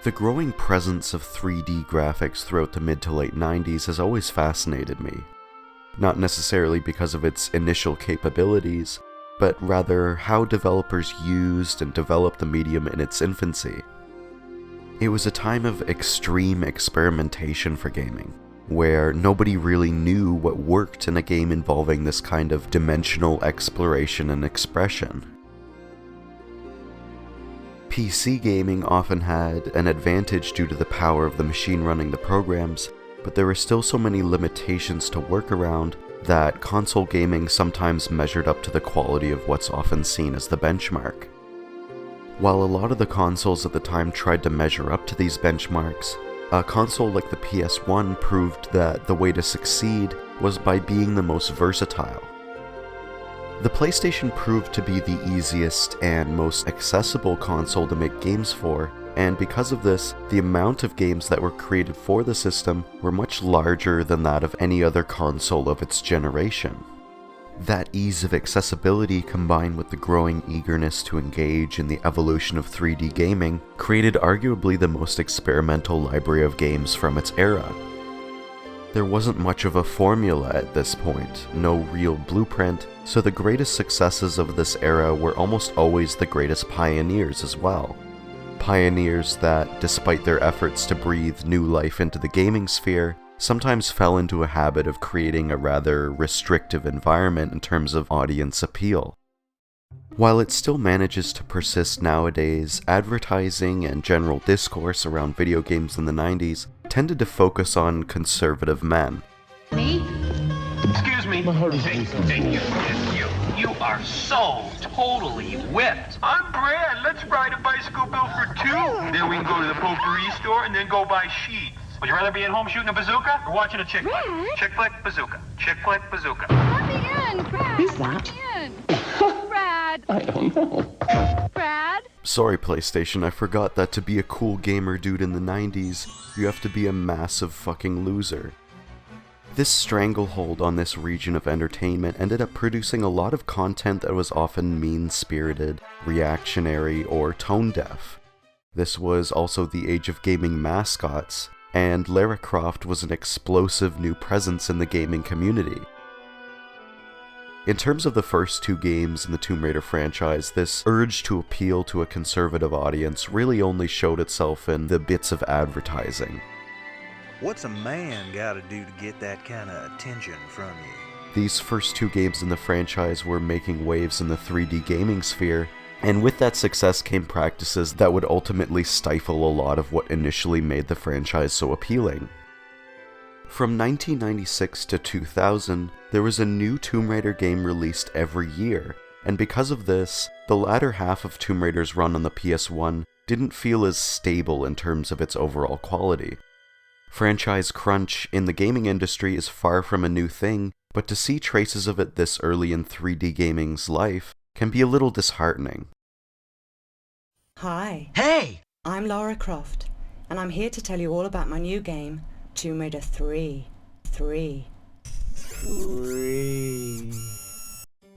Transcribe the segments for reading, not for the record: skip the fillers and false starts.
The growing presence of 3D graphics throughout the mid to late 90s has always fascinated me. Not necessarily because of its initial capabilities, but rather how developers used and developed the medium in its infancy. It was a time of extreme experimentation for gaming, where nobody really knew what worked in a game involving this kind of dimensional exploration and expression. PC gaming often had an advantage due to the power of the machine running the programs, but there were still so many limitations to work around that console gaming sometimes measured up to the quality of what's often seen as the benchmark. While a lot of the consoles at the time tried to measure up to these benchmarks, a console like the PS1 proved that the way to succeed was by being the most versatile. The PlayStation proved to be the easiest and most accessible console to make games for, and because of this, the amount of games that were created for the system were much larger than that of any other console of its generation. That ease of accessibility combined with the growing eagerness to engage in the evolution of 3D gaming created arguably the most experimental library of games from its era. There wasn't much of a formula at this point, no real blueprint, so the greatest successes of this era were almost always the greatest pioneers as well. Pioneers that, despite their efforts to breathe new life into the gaming sphere, sometimes fell into a habit of creating a rather restrictive environment in terms of audience appeal. While it still manages to persist nowadays, advertising and general discourse around video games in the 90s tended to focus on conservative men. Me? Excuse me. My heart is racing. You are so totally whipped. I'm Brad. Let's ride a bicycle built for two. Then we can go to the potpourri store and then go buy sheets. Would you rather be at home shooting a bazooka or watching a chick flick? Brad? Chick flick, bazooka. Chick flick, bazooka. Let me in, Brad. Who's that? Let me in. Brad. I don't know. Brad. Sorry PlayStation, I forgot that to be a cool gamer dude in the 90s, you have to be a massive fucking loser. This stranglehold on this region of entertainment ended up producing a lot of content that was often mean-spirited, reactionary, or tone-deaf. This was also the age of gaming mascots, and Lara Croft was an explosive new presence in the gaming community. In terms of the first two games in the Tomb Raider franchise, this urge to appeal to a conservative audience really only showed itself in the bits of advertising. What's a man gotta do to get that kind of attention from you? These first two games in the franchise were making waves in the 3D gaming sphere, and with that success came practices that would ultimately stifle a lot of what initially made the franchise so appealing. From 1996 to 2000, there was a new Tomb Raider game released every year, and because of this, the latter half of Tomb Raider's run on the PS1 didn't feel as stable in terms of its overall quality. Franchise crunch in the gaming industry is far from a new thing, but to see traces of it this early in 3D gaming's life can be a little disheartening. Hi, Hey! I'm Lara Croft, and I'm here to tell you all about my new game, Tomb Raider 3.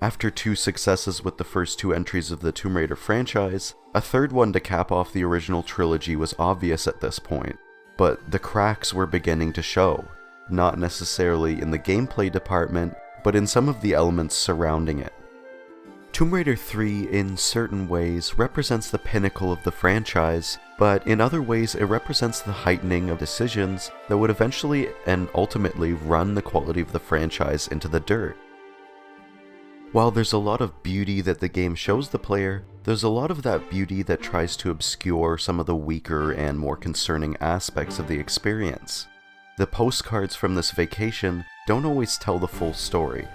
After two successes with the first two entries of the Tomb Raider franchise, a third one to cap off the original trilogy was obvious at this point, but the cracks were beginning to show, not necessarily in the gameplay department, but in some of the elements surrounding it. Tomb Raider 3 in certain ways represents the pinnacle of the franchise, but in other ways it represents the heightening of decisions that would eventually and ultimately run the quality of the franchise into the dirt. While there's a lot of beauty that the game shows the player, there's a lot of that beauty that tries to obscure some of the weaker and more concerning aspects of the experience. The postcards from this vacation don't always tell the full story.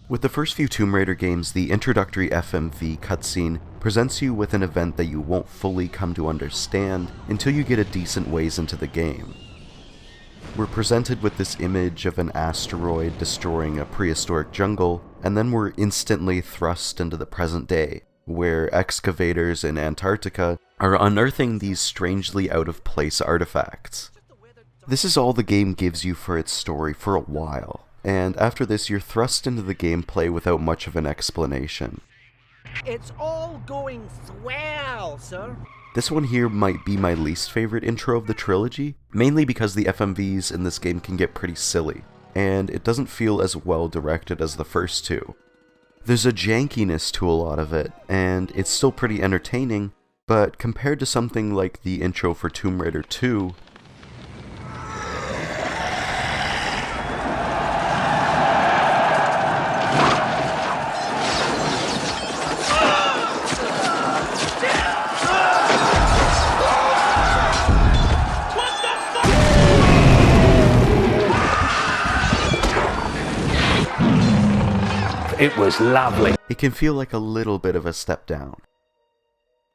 With the first few Tomb Raider games, the introductory FMV cutscene presents you with an event that you won't fully come to understand until you get a decent ways into the game. We're presented with this image of an asteroid destroying a prehistoric jungle, and then we're instantly thrust into the present day, where excavators in Antarctica are unearthing these strangely out-of-place artifacts. This is all the game gives you for its story for a while, and after this you're thrust into the gameplay without much of an explanation. It's all going swell, sir. This one here might be my least favorite intro of the trilogy, mainly because the FMVs in this game can get pretty silly, and it doesn't feel as well directed as the first two. There's a jankiness to a lot of it, and it's still pretty entertaining, but compared to something like the intro for Tomb Raider 2, It was lovely. it can feel like a little bit of a step down.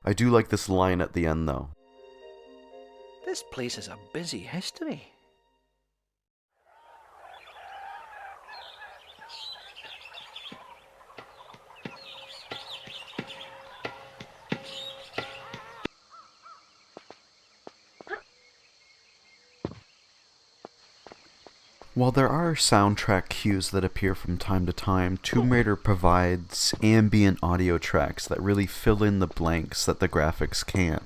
I do like this line at the end though. This place is a busy history. While there are soundtrack cues that appear from time to time, Tomb Raider provides ambient audio tracks that really fill in the blanks that the graphics can't.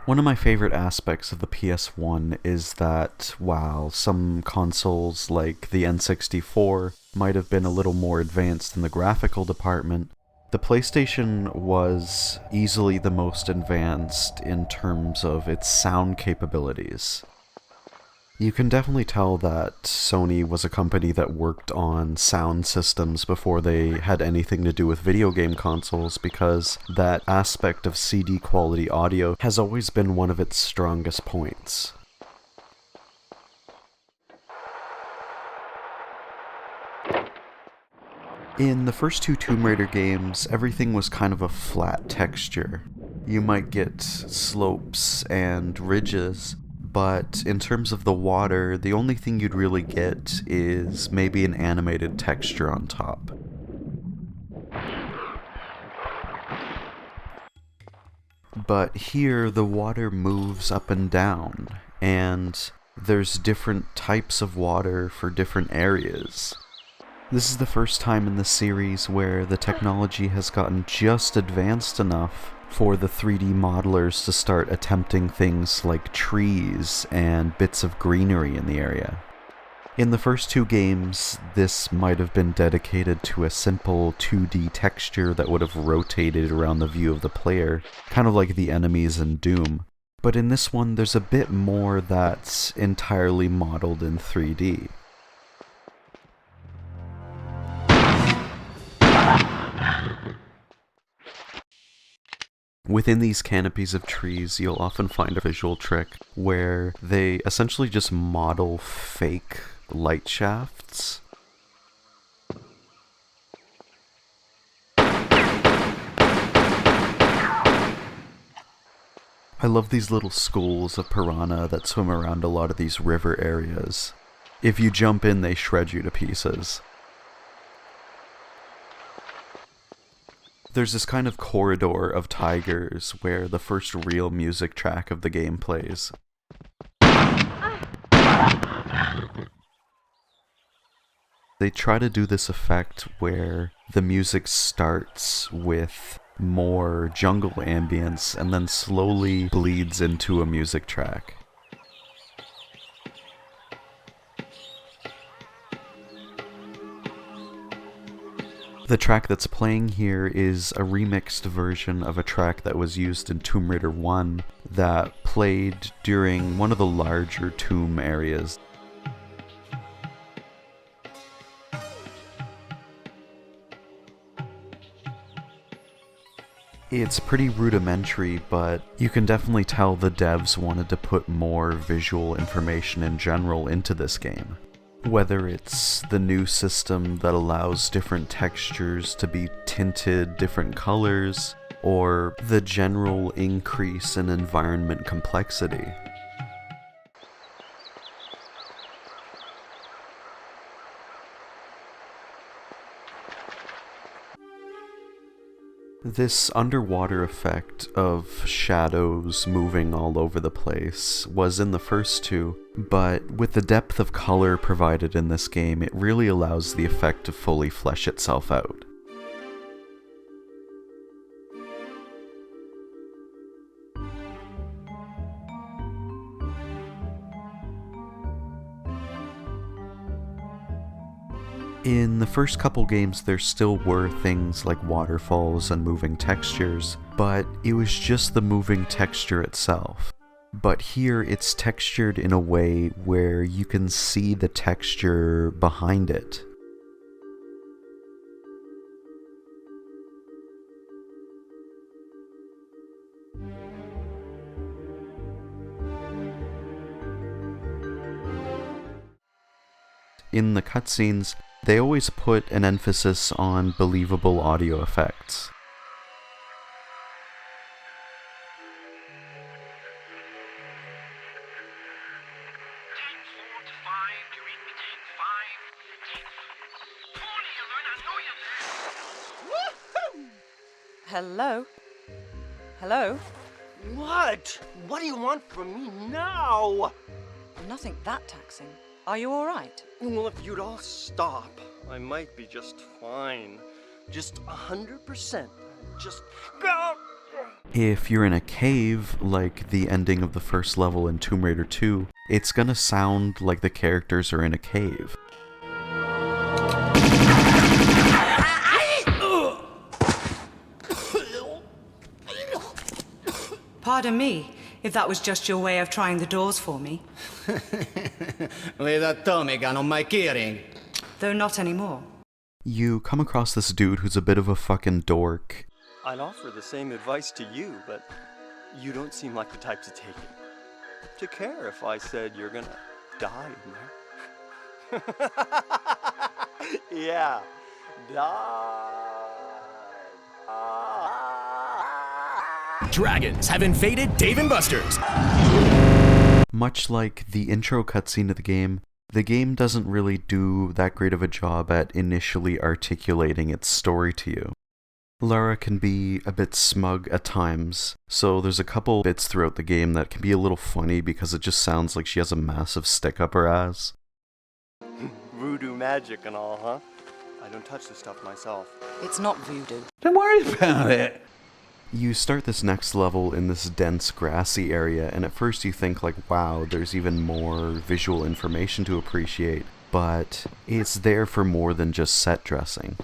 One of my favorite aspects of the PS1 is that while some consoles like the N64 might have been a little more advanced in the graphical department, the PlayStation was easily the most advanced in terms of its sound capabilities. You can definitely tell that Sony was a company that worked on sound systems before they had anything to do with video game consoles, because that aspect of CD quality audio has always been one of its strongest points. In the first two Tomb Raider games, everything was kind of a flat texture. You might get slopes and ridges, but in terms of the water, the only thing you'd really get is maybe an animated texture on top. But here, the water moves up and down, and there's different types of water for different areas. This is the first time in the series where the technology has gotten just advanced enough for the 3D modelers to start attempting things like trees and bits of greenery in the area. In the first two games, this might have been dedicated to a simple 2D texture that would have rotated around the view of the player, kind of like the enemies in Doom. But in this one, there's a bit more that's entirely modeled in 3D. Within these canopies of trees, you'll often find a visual trick where they essentially just model fake light shafts. I love these little schools of piranha that swim around a lot of these river areas. If you jump in, they shred you to pieces. There's this kind of corridor of tigers where the first real music track of the game plays. They try to do this effect where the music starts with more jungle ambience and then slowly bleeds into a music track. The track that's playing here is a remixed version of a track that was used in Tomb Raider 1 that played during one of the larger tomb areas. It's pretty rudimentary, but you can definitely tell the devs wanted to put more visual information in general into this game. Whether it's the new system that allows different textures to be tinted different colors, or the general increase in environment complexity. This underwater effect of shadows moving all over the place was in the first two, but with the depth of color provided in this game, it really allows the effect to fully flesh itself out. In the first couple games, there still were things like waterfalls and moving textures, but it was just the moving texture itself. But here, it's textured in a way where you can see the texture behind it. In the cutscenes, they always put an emphasis on believable audio effects. Hello? Hello? What? What do you want from me now? Nothing that taxing. Are you alright? Well, if you'd all stop, I might be just fine. Just 100%. Just go! If you're in a cave, like the ending of the first level in Tomb Raider 2, it's gonna sound like the characters are in a cave. Pardon me, if that was just your way of trying the doors for me. With Atomica on my keyring. Though not anymore. You come across this dude who's a bit of a fucking dork. I'd offer the same advice to you, but you don't seem like the type to take it. To care if I said you're gonna die in there. Yeah, die. Dragons have invaded Dave & Buster's. Much like the intro cutscene of the game doesn't really do that great of a job at initially articulating its story to you. Lara can be a bit smug at times, so there's a couple bits throughout the game that can be a little funny because it just sounds like she has a massive stick up her ass. Voodoo magic and all, huh? I don't touch this stuff myself. It's not voodoo. Don't worry about it. You start this next level in this dense grassy area, and at first you think like, wow, there's even more visual information to appreciate, but it's there for more than just set dressing.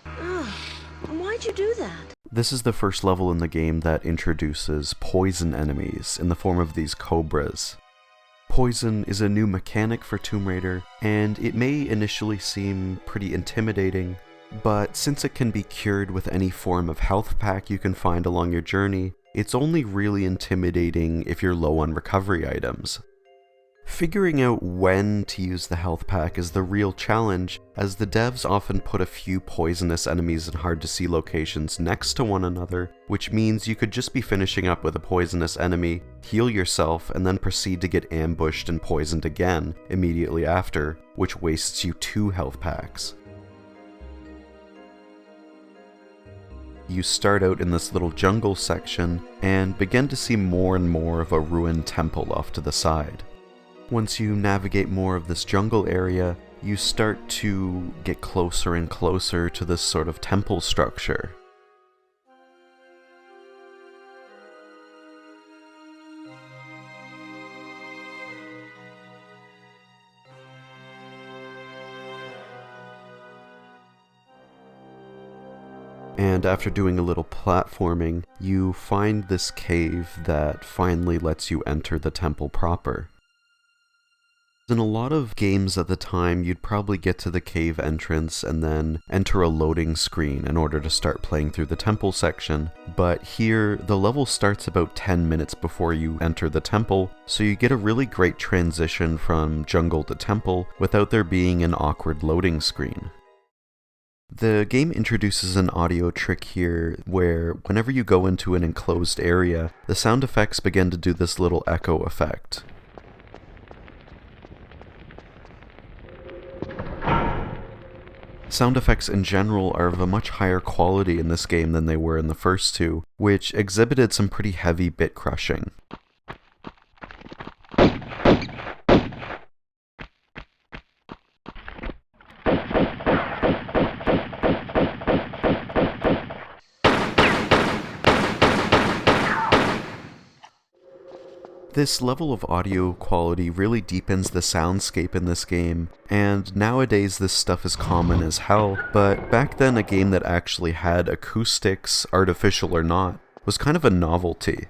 Why'd you do that? This is the first level in the game that introduces poison enemies in the form of these cobras. Poison is a new mechanic for Tomb Raider, and it may initially seem pretty intimidating, but since it can be cured with any form of health pack you can find along your journey, it's only really intimidating if you're low on recovery items. Figuring out when to use the health pack is the real challenge, as the devs often put a few poisonous enemies in hard-to-see locations next to one another, which means you could just be finishing up with a poisonous enemy, heal yourself, and then proceed to get ambushed and poisoned again immediately after, which wastes you 2 health packs. You start out in this little jungle section, and begin to see more and more of a ruined temple off to the side. Once you navigate more of this jungle area, you start to get closer and closer to this sort of temple structure. And after doing a little platforming, you find this cave that finally lets you enter the temple proper. In a lot of games at the time, you'd probably get to the cave entrance and then enter a loading screen in order to start playing through the temple section, but here, the level starts about 10 minutes before you enter the temple, so you get a really great transition from jungle to temple without there being an awkward loading screen. The game introduces an audio trick here where whenever you go into an enclosed area, the sound effects begin to do this little echo effect. Sound effects in general are of a much higher quality in this game than they were in the first two, which exhibited some pretty heavy bit crushing. This level of audio quality really deepens the soundscape in this game, and nowadays this stuff is common as hell, but back then a game that actually had acoustics, artificial or not, was kind of a novelty.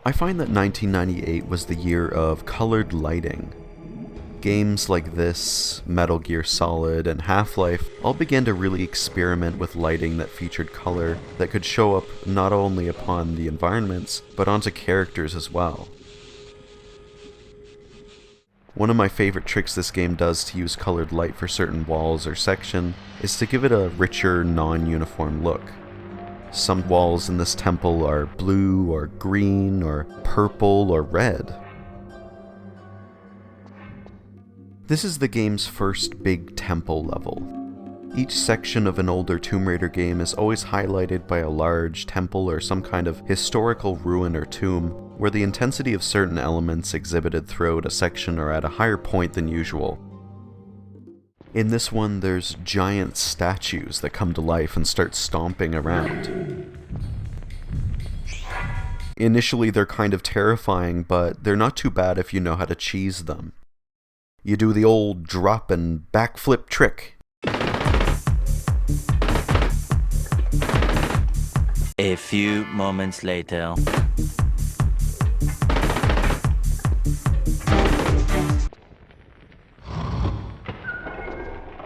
I find that 1998 was the year of colored lighting. Games like this, Metal Gear Solid, and Half-Life all began to really experiment with lighting that featured color that could show up not only upon the environments, but onto characters as well. One of my favorite tricks this game does to use colored light for certain walls or section is to give it a richer, non-uniform look. Some walls in this temple are blue or green or purple or red. This is the game's first big temple level. Each section of an older Tomb Raider game is always highlighted by a large temple or some kind of historical ruin or tomb, where the intensity of certain elements exhibited throughout a section are at a higher point than usual. In this one, there's giant statues that come to life and start stomping around. Initially, they're kind of terrifying, but they're not too bad if you know how to cheese them. You do the old drop and backflip trick. A few moments later.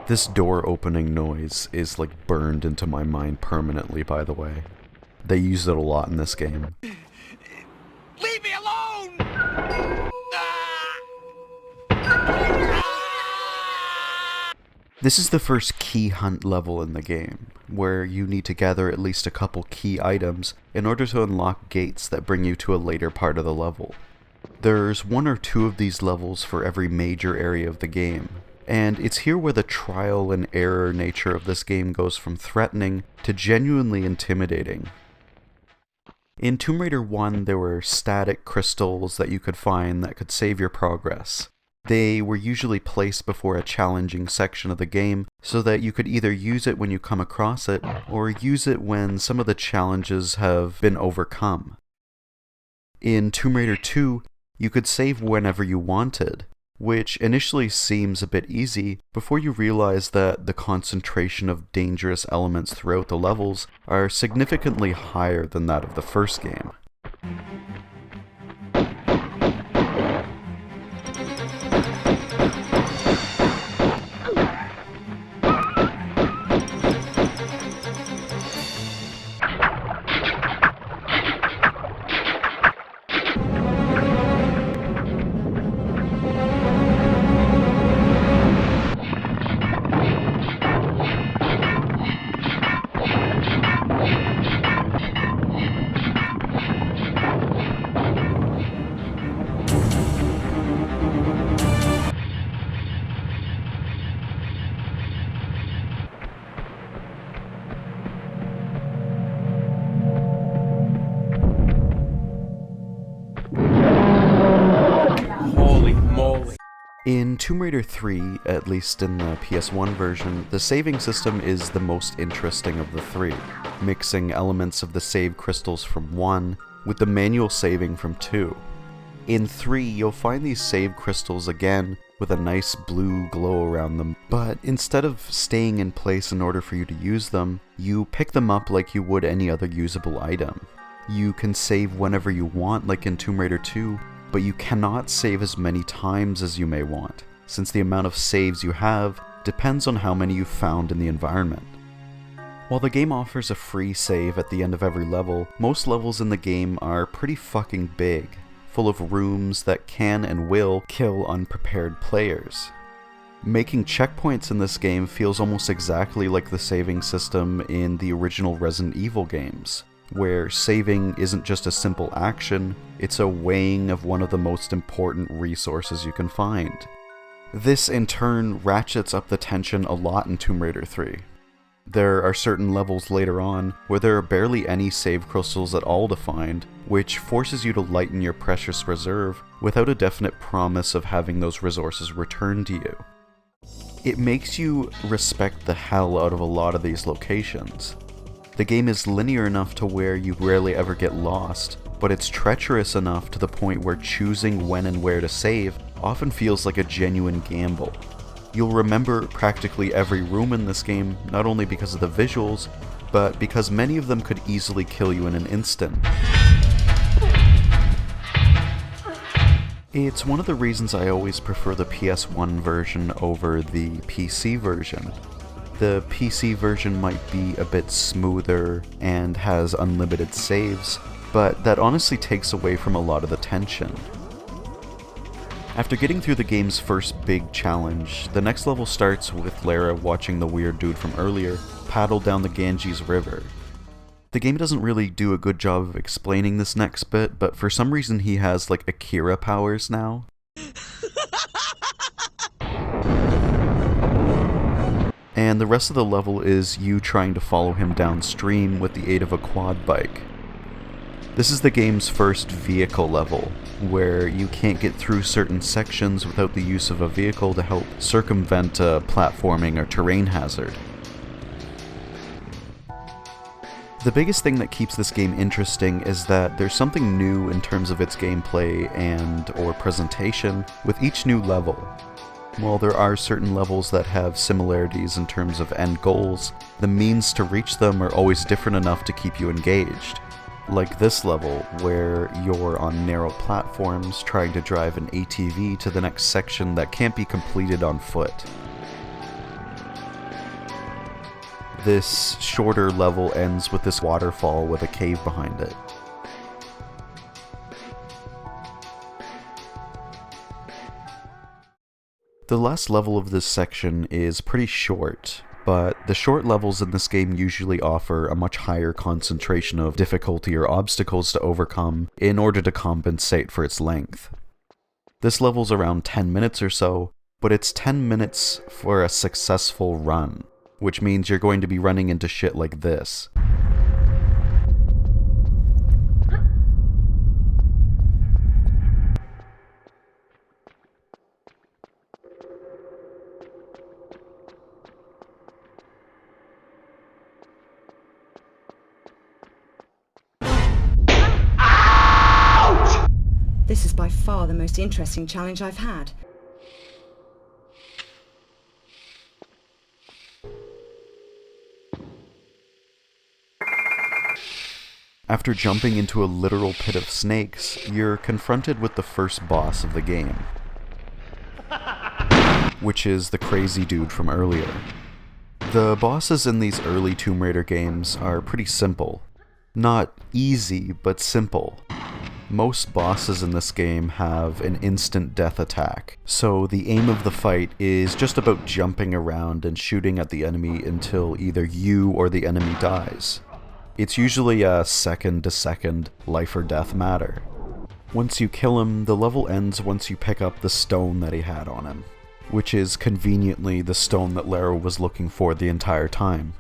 This door opening noise is like burned into my mind permanently, by the way. They use it a lot in this game. Leave me alone! This is the first key hunt level in the game, where you need to gather at least a couple key items in order to unlock gates that bring you to a later part of the level. There's one or two of these levels for every major area of the game, and it's here where the trial and error nature of this game goes from threatening to genuinely intimidating. In Tomb Raider 1, there were static crystals that you could find that could save your progress. They were usually placed before a challenging section of the game so that you could either use it when you come across it, or use it when some of the challenges have been overcome. In Tomb Raider 2, you could save whenever you wanted, which initially seems a bit easy before you realize that the concentration of dangerous elements throughout the levels are significantly higher than that of the first game. In Tomb Raider 3, at least in the PS1 version, the saving system is the most interesting of the three, mixing elements of the save crystals from 1 with the manual saving from 2. In 3, you'll find these save crystals again with a nice blue glow around them, but instead of staying in place in order for you to use them, you pick them up like you would any other usable item. You can save whenever you want, like in Tomb Raider 2, but you cannot save as many times as you may want, since the amount of saves you have depends on how many you've found in the environment. While the game offers a free save at the end of every level, most levels in the game are pretty fucking big, full of rooms that can and will kill unprepared players. Making checkpoints in this game feels almost exactly like the saving system in the original Resident Evil games, where saving isn't just a simple action, it's a weighing of one of the most important resources you can find. This in turn ratchets up the tension a lot in Tomb Raider 3. There are certain levels later on where there are barely any save crystals at all to find, which forces you to lighten your precious reserve without a definite promise of having those resources returned to you. It makes you respect the hell out of a lot of these locations. The game is linear enough to where you rarely ever get lost, but it's treacherous enough to the point where choosing when and where to save often feels like a genuine gamble. You'll remember practically every room in this game, not only because of the visuals, but because many of them could easily kill you in an instant. It's one of the reasons I always prefer the PS1 version over the PC version. The PC version might be a bit smoother and has unlimited saves, but that honestly takes away from a lot of the tension. After getting through the game's first big challenge, the next level starts with Lara watching the weird dude from earlier paddle down the Ganges River. The game doesn't really do a good job of explaining this next bit, but for some reason he has like Akira powers now. And the rest of the level is you trying to follow him downstream with the aid of a quad bike. This is the game's first vehicle level, where you can't get through certain sections without the use of a vehicle to help circumvent a platforming or terrain hazard. The biggest thing that keeps this game interesting is that there's something new in terms of its gameplay and/or presentation with each new level. While there are certain levels that have similarities in terms of end goals, the means to reach them are always different enough to keep you engaged. Like this level, where you're on narrow platforms trying to drive an ATV to the next section that can't be completed on foot. This shorter level ends with this waterfall with a cave behind it. The last level of this section is pretty short, but the short levels in this game usually offer a much higher concentration of difficulty or obstacles to overcome in order to compensate for its length. This level's around 10 minutes or so, but it's 10 minutes for a successful run, which means you're going to be running into shit like this. This is by far the most interesting challenge I've had. After jumping into a literal pit of snakes, you're confronted with the first boss of the game, which is the crazy dude from earlier. The bosses in these early Tomb Raider games are pretty simple. Not easy, but simple. Most bosses in this game have an instant death attack, so the aim of the fight is just about jumping around and shooting at the enemy until either you or the enemy dies. It's usually a second-to-second life or death matter. Once you kill him, the level ends once you pick up the stone that he had on him, which is conveniently the stone that Lara was looking for the entire time.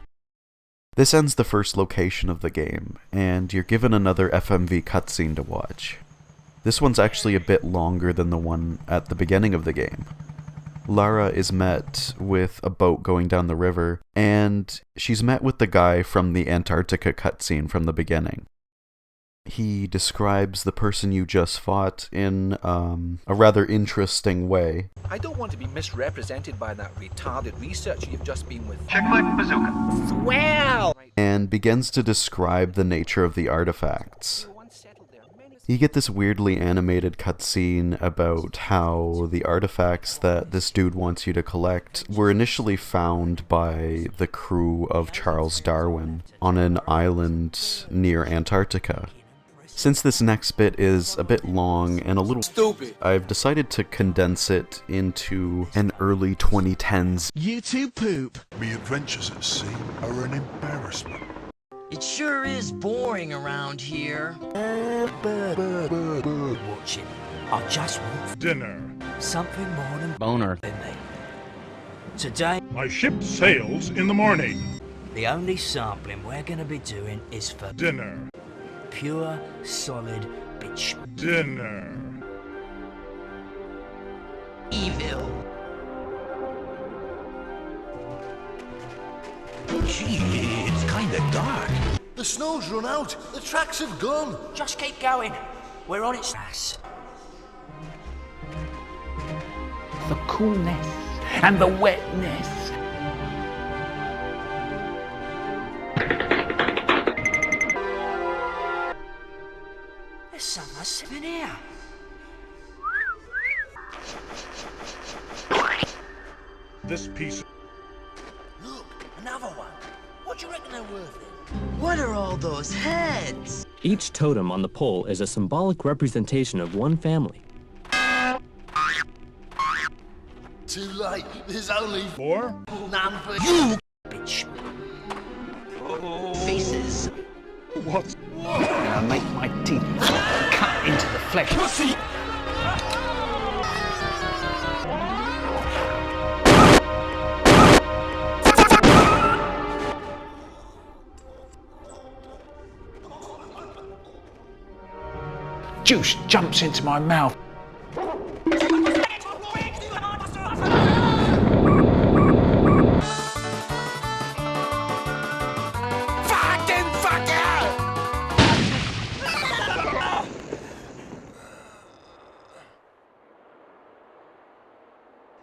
This ends the first location of the game, and you're given another FMV cutscene to watch. This one's actually a bit longer than the one at the beginning of the game. Lara is met with a boat going down the river, and she's met with the guy from the Antarctica cutscene from the beginning. He describes the person you just fought in a rather interesting way. I don't want to be misrepresented by that retarded researcher you've just been with. Chick flick bazooka. Swell! And begins to describe the nature of the artifacts. You get this weirdly animated cutscene about how the artifacts that this dude wants you to collect were initially found by the crew of Charles Darwin on an island near Antarctica. Since this next bit is a bit long and a little stupid, I've decided to condense it into an early 2010s. You two poop. Me adventures at sea are an embarrassment. It sure is boring around here. Watching. I just want dinner. Something more than boner than me. Today, my ship sails in the morning. The only sampling we're gonna be doing is for dinner. Pure, solid bitch. Dinner. Evil. Gee, it's kinda dark. The snow's run out. The tracks have gone. Just keep going. We're on its ass. The coolness and the wetness. There's someone sitting here. This piece. Look, another one. What do you reckon they're worth then? What are all those heads? Each totem on the pole is a symbolic representation of one family. Too late. There's only 4. None for you. Bitch. Faces. What? I'll make my teeth cut into the flesh. Pussy! Juice jumps into my mouth.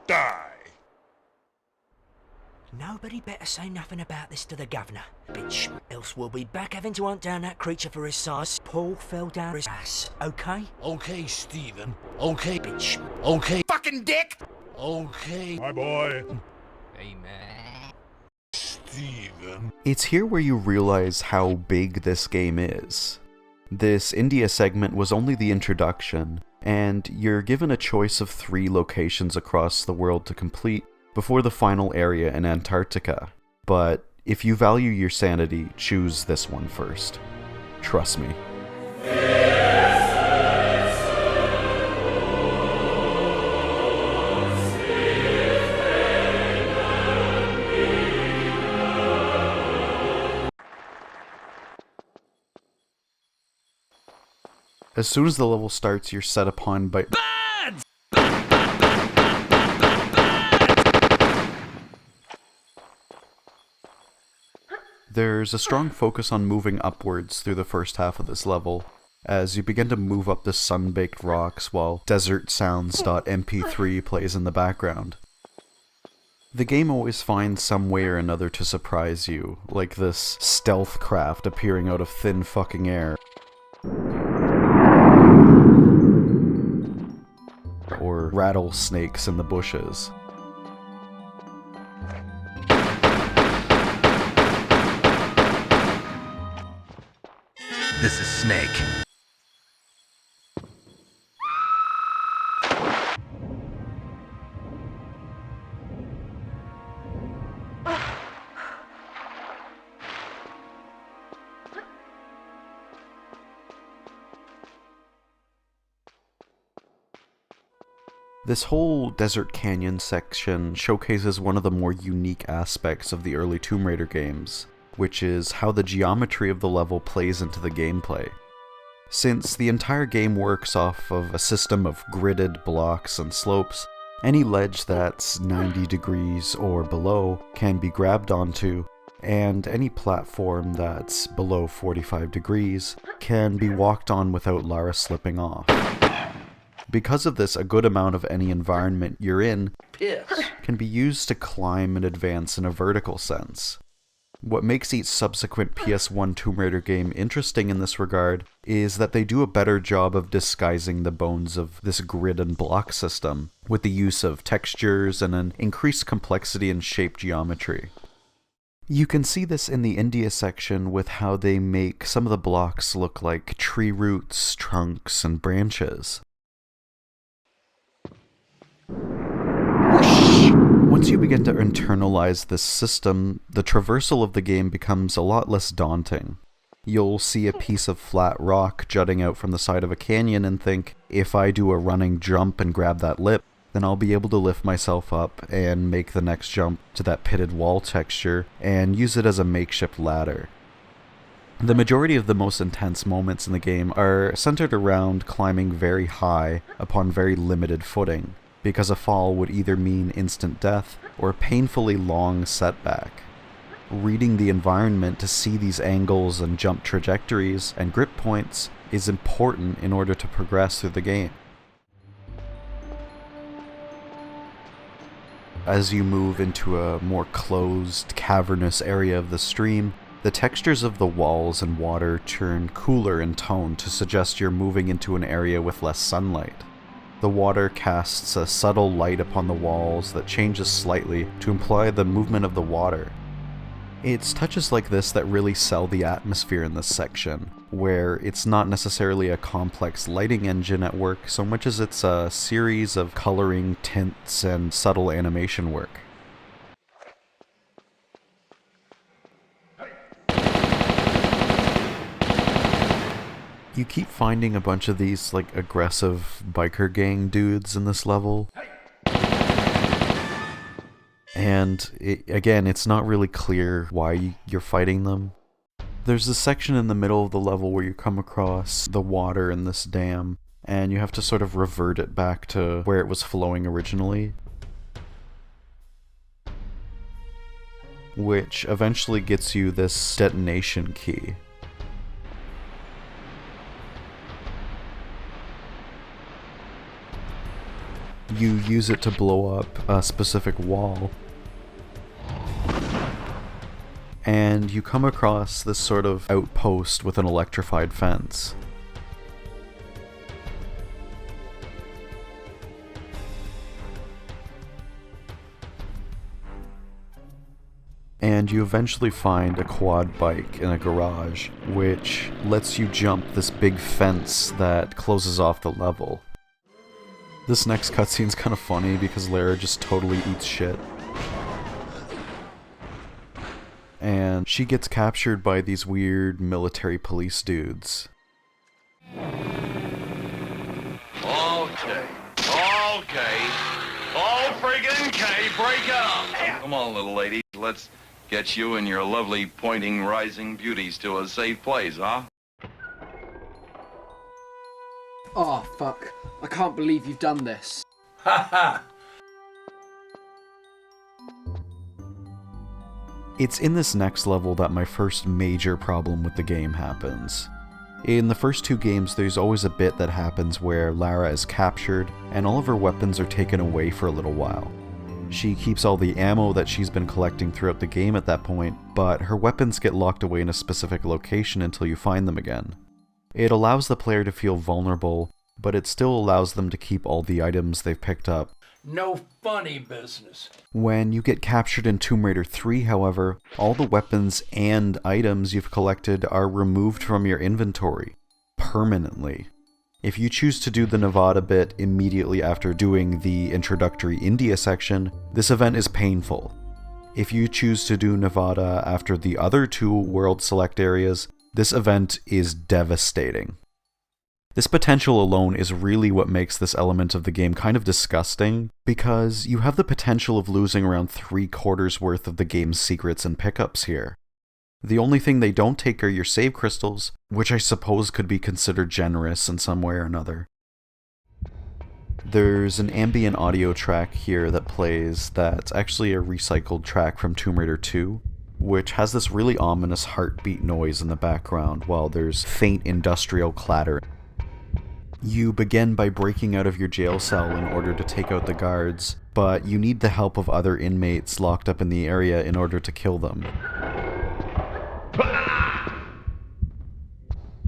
Die. Nobody better say nothing about this to the governor, bitch. Else we'll be back having to hunt down that creature for his size. Paul fell down his ass, okay? Okay, Stephen. Okay, bitch. Okay. Fucking dick! Okay. My boy. Amen. Stephen. It's here where you realize how big this game is. This India segment was only the introduction, and you're given a choice of 3 locations across the world to complete before the final area in Antarctica. But if you value your sanity, choose this one first. Trust me. As soon as the level starts, you're set upon by BADS! There's a strong focus on moving upwards through the first half of this level, as you begin to move up the sun-baked rocks while desertsounds.mp3 plays in the background. The game always finds some way or another to surprise you, like this stealth craft appearing out of thin fucking air. Or rattlesnakes in the bushes. This is Snake. This whole Desert Canyon section showcases one of the more unique aspects of the early Tomb Raider games, which is how the geometry of the level plays into the gameplay. Since the entire game works off of a system of gridded blocks and slopes, any ledge that's 90 degrees or below can be grabbed onto, and any platform that's below 45 degrees can be walked on without Lara slipping off. Because of this, a good amount of any environment you're in can be used to climb and advance in a vertical sense. What makes each subsequent PS1 Tomb Raider game interesting in this regard is that they do a better job of disguising the bones of this grid and block system with the use of textures and an increased complexity in shape geometry. You can see this in the India section with how they make some of the blocks look like tree roots, trunks, and branches. Whoosh! Once you begin to internalize this system, the traversal of the game becomes a lot less daunting. You'll see a piece of flat rock jutting out from the side of a canyon and think, if I do a running jump and grab that lip, then I'll be able to lift myself up and make the next jump to that pitted wall texture and use it as a makeshift ladder. The majority of the most intense moments in the game are centered around climbing very high upon very limited footing, because a fall would either mean instant death or a painfully long setback. Reading the environment to see these angles and jump trajectories and grip points is important in order to progress through the game. As you move into a more closed, cavernous area of the stream, the textures of the walls and water turn cooler in tone to suggest you're moving into an area with less sunlight. The water casts a subtle light upon the walls that changes slightly to imply the movement of the water. It's touches like this that really sell the atmosphere in this section, where it's not necessarily a complex lighting engine at work so much as it's a series of coloring, tints, and subtle animation work. You keep finding a bunch of these like aggressive biker gang dudes in this level. And again, it's not really clear why you're fighting them. There's a section in the middle of the level where you come across the water in this dam, and you have to sort of revert it back to where it was flowing originally. Which eventually gets you this detonation key. You use it to blow up a specific wall. And you come across this sort of outpost with an electrified fence. And you eventually find a quad bike in a garage, which lets you jump this big fence that closes off the level. This next cutscene's kind of funny because Lara just totally eats shit. And she gets captured by these weird military police dudes. Okay. All friggin' K, break up! Come on, little lady, let's get you and your lovely pointing rising beauties to a safe place, huh? Oh, fuck. I can't believe you've done this. Ha ha! It's in this next level that my first major problem with the game happens. In the first two games, there's always a bit that happens where Lara is captured and all of her weapons are taken away for a little while. She keeps all the ammo that she's been collecting throughout the game at that point, but her weapons get locked away in a specific location until you find them again. It allows the player to feel vulnerable, but it still allows them to keep all the items they've picked up. No funny business. When you get captured in Tomb Raider 3, however, all the weapons and items you've collected are removed from your inventory, permanently. If you choose to do the Nevada bit immediately after doing the introductory India section, this event is painful. If you choose to do Nevada after the other two World Select areas, this event is devastating. This potential alone is really what makes this element of the game kind of disgusting, because you have the potential of losing around 3/4 worth of the game's secrets and pickups here. The only thing they don't take are your save crystals, which I suppose could be considered generous in some way or another. There's an ambient audio track here that plays that's actually a recycled track from Tomb Raider 2, which has this really ominous heartbeat noise in the background while there's faint industrial clatter. You begin by breaking out of your jail cell in order to take out the guards, but you need the help of other inmates locked up in the area in order to kill them.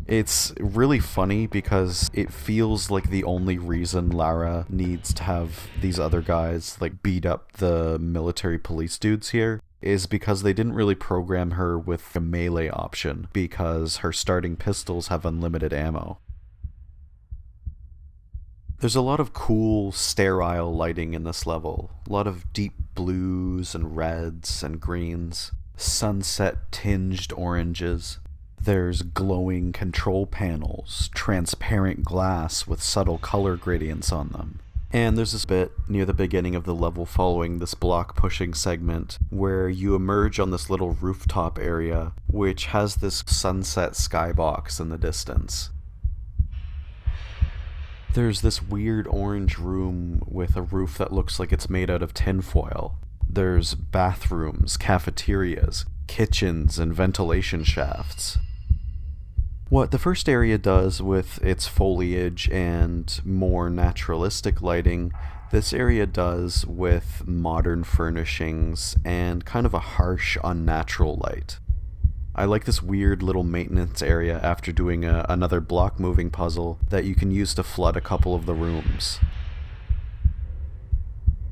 It's really funny because it feels like the only reason Lara needs to have these other guys like beat up the military police dudes here is because they didn't really program her with a melee option because her starting pistols have unlimited ammo. There's a lot of cool, sterile lighting in this level. A lot of deep blues and reds and greens. Sunset-tinged oranges. There's glowing control panels, transparent glass with subtle color gradients on them. And there's this bit near the beginning of the level following this block-pushing segment where you emerge on this little rooftop area, which has this sunset skybox in the distance. There's this weird orange room with a roof that looks like it's made out of tinfoil. There's bathrooms, cafeterias, kitchens, and ventilation shafts. What the first area does with its foliage and more naturalistic lighting, this area does with modern furnishings and kind of a harsh, unnatural light. I like this weird little maintenance area after doing another block moving puzzle that you can use to flood a couple of the rooms.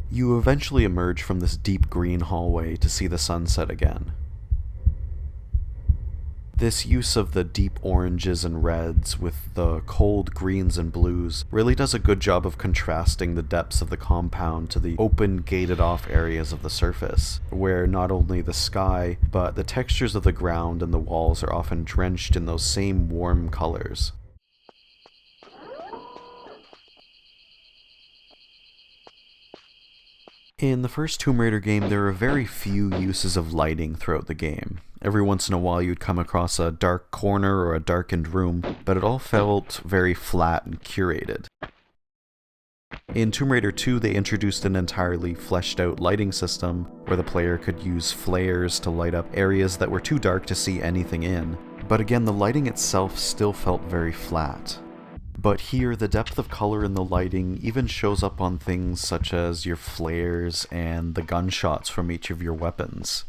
You eventually emerge from this deep green hallway to see the sunset again. This use of the deep oranges and reds with the cold greens and blues really does a good job of contrasting the depths of the compound to the open, gated-off areas of the surface, where not only the sky, but the textures of the ground and the walls are often drenched in those same warm colors. In the first Tomb Raider game, there are very few uses of lighting throughout the game. Every once in a while you'd come across a dark corner or a darkened room, but it all felt very flat and curated. In Tomb Raider 2, they introduced an entirely fleshed out lighting system where the player could use flares to light up areas that were too dark to see anything in, but again the lighting itself still felt very flat. But here, the depth of color in the lighting even shows up on things such as your flares and the gunshots from each of your weapons.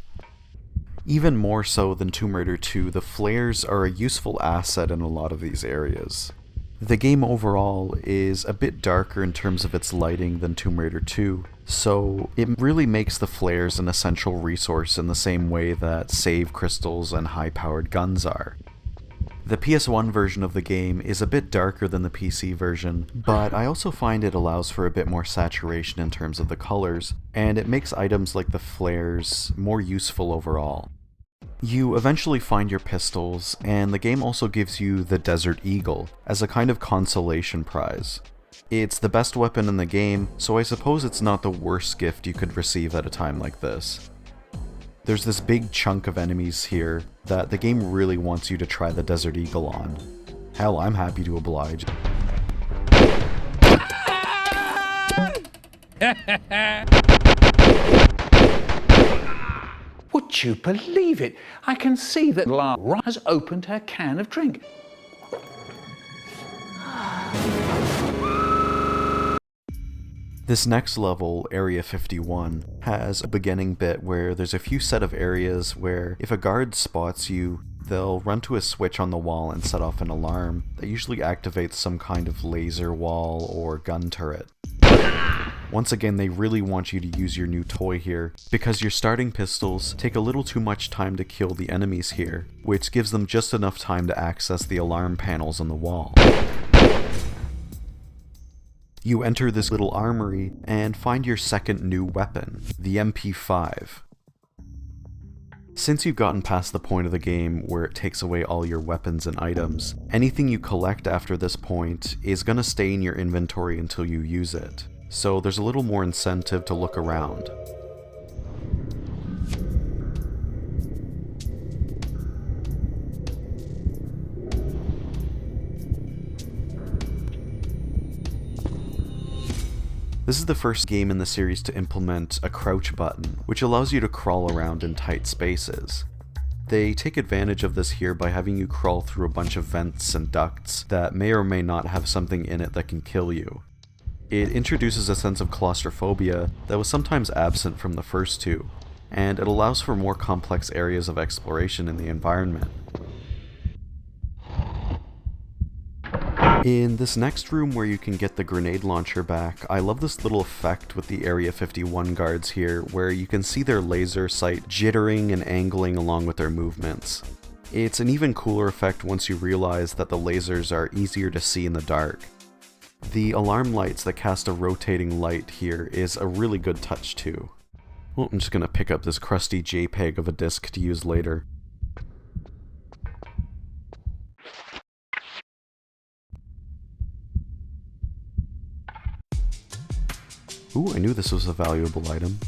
Even more so than Tomb Raider 2, the flares are a useful asset in a lot of these areas. The game overall is a bit darker in terms of its lighting than Tomb Raider 2, so it really makes the flares an essential resource in the same way that save crystals and high-powered guns are. The PS1 version of the game is a bit darker than the PC version, but I also find it allows for a bit more saturation in terms of the colors, and it makes items like the flares more useful overall. You eventually find your pistols, and the game also gives you the Desert Eagle as a kind of consolation prize. It's the best weapon in the game, so I suppose it's not the worst gift you could receive at a time like this. There's this big chunk of enemies here that the game really wants you to try the Desert Eagle on. Hell, I'm happy to oblige. Would you believe it? I can see that Lara has opened her can of drink. This next level, Area 51, has a beginning bit where there's a few set of areas where if a guard spots you, they'll run to a switch on the wall and set off an alarm that usually activates some kind of laser wall or gun turret. Once again, they really want you to use your new toy here, because your starting pistols take a little too much time to kill the enemies here, which gives them just enough time to access the alarm panels on the wall. You enter this little armory and find your second new weapon, the MP5. Since you've gotten past the point of the game where it takes away all your weapons and items, anything you collect after this point is going to stay in your inventory until you use it, so there's a little more incentive to look around. This is the first game in the series to implement a crouch button, which allows you to crawl around in tight spaces. They take advantage of this here by having you crawl through a bunch of vents and ducts that may or may not have something in it that can kill you. It introduces a sense of claustrophobia that was sometimes absent from the first two, and it allows for more complex areas of exploration in the environment. In this next room where you can get the grenade launcher back, I love this little effect with the Area 51 guards here, where you can see their laser sight jittering and angling along with their movements. It's an even cooler effect once you realize that the lasers are easier to see in the dark. The alarm lights that cast a rotating light here is a really good touch too. Well, I'm just gonna pick up this crusty JPEG of a disc to use later. Ooh, I knew this was a valuable item.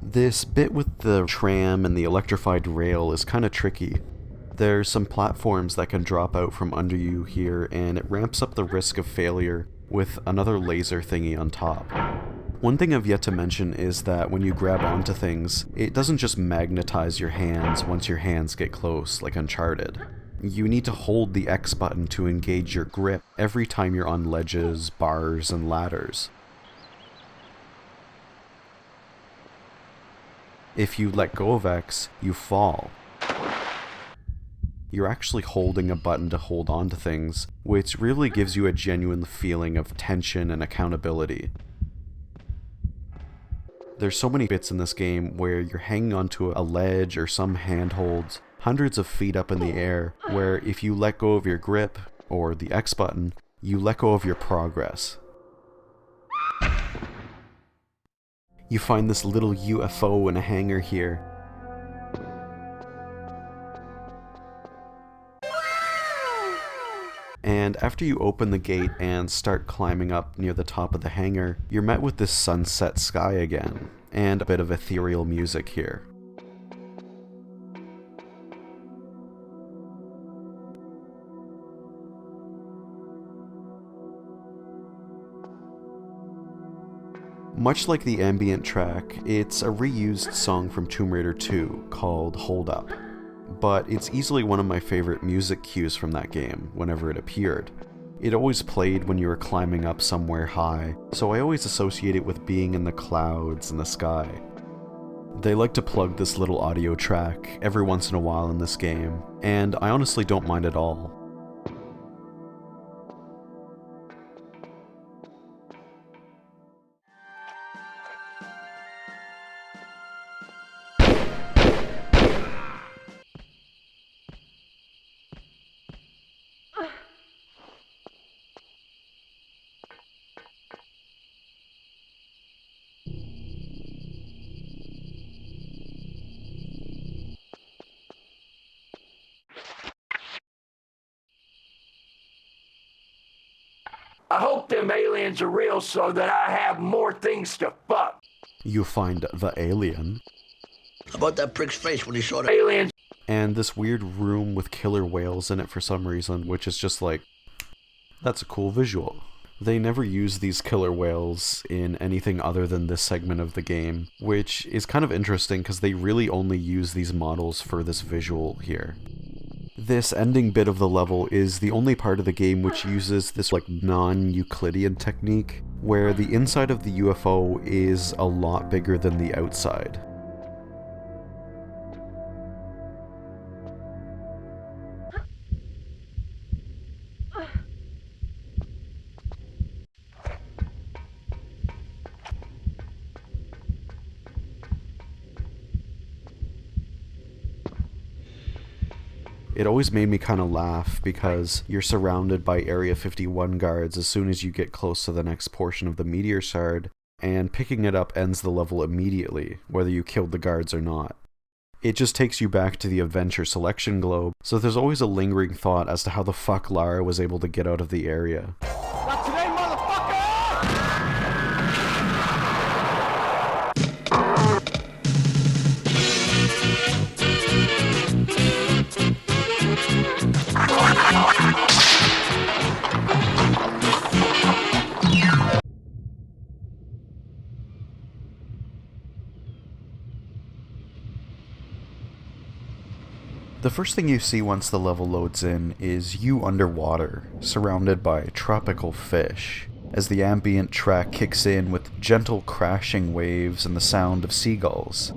This bit with the tram and the electrified rail is kind of tricky. There's some platforms that can drop out from under you here, and it ramps up the risk of failure with another laser thingy on top. One thing I've yet to mention is that when you grab onto things, it doesn't just magnetize your hands once your hands get close, like Uncharted. You need to hold the X button to engage your grip every time you're on ledges, bars, and ladders. If you let go of X, you fall. You're actually holding a button to hold on to things, which really gives you a genuine feeling of tension and accountability. There's so many bits in this game where you're hanging onto a ledge or some handholds, hundreds of feet up in the air, where if you let go of your grip, or the X button, you let go of your progress. You find this little UFO in a hangar here. And after you open the gate and start climbing up near the top of the hangar, you're met with this sunset sky again, and a bit of ethereal music here. Much like the ambient track, it's a reused song from Tomb Raider 2 called Hold Up. But it's easily one of my favorite music cues from that game whenever it appeared. It always played when you were climbing up somewhere high, so I always associate it with being in the clouds and the sky. They like to plug this little audio track every once in a while in this game, and I honestly don't mind at all. I hope them aliens are real so that I have more things to fuck. You find the alien. About that prick's face when he saw the aliens. And this weird room with killer whales in it for some reason, which is just like, that's a cool visual. They never use these killer whales in anything other than this segment of the game, which is kind of interesting because they really only use these models for this visual here. This ending bit of the level is the only part of the game which uses this like non-Euclidean technique, where the inside of the UFO is a lot bigger than the outside. It always made me kind of laugh because you're surrounded by Area 51 guards as soon as you get close to the next portion of the meteor shard, and picking it up ends the level immediately, whether you killed the guards or not. It just takes you back to the adventure selection globe, so there's always a lingering thought as to how the fuck Lara was able to get out of the area. Not today, motherfucker! The first thing you see once the level loads in is you underwater, surrounded by tropical fish, as the ambient track kicks in with gentle crashing waves and the sound of seagulls.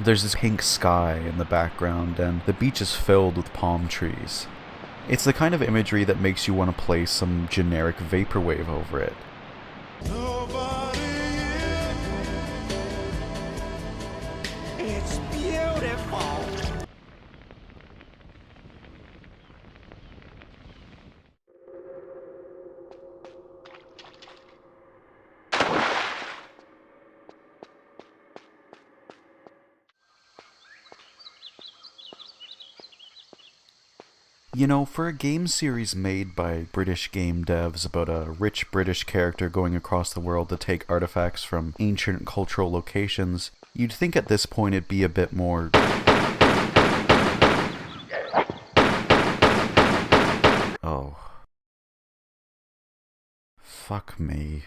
There's this pink sky in the background, and the beach is filled with palm trees. It's the kind of imagery that makes you want to play some generic vaporwave over it. It's beautiful. You know, for a game series made by British game devs about a rich British character going across the world to take artifacts from ancient cultural locations, you'd think at this point it'd be a bit more... Oh. Fuck me.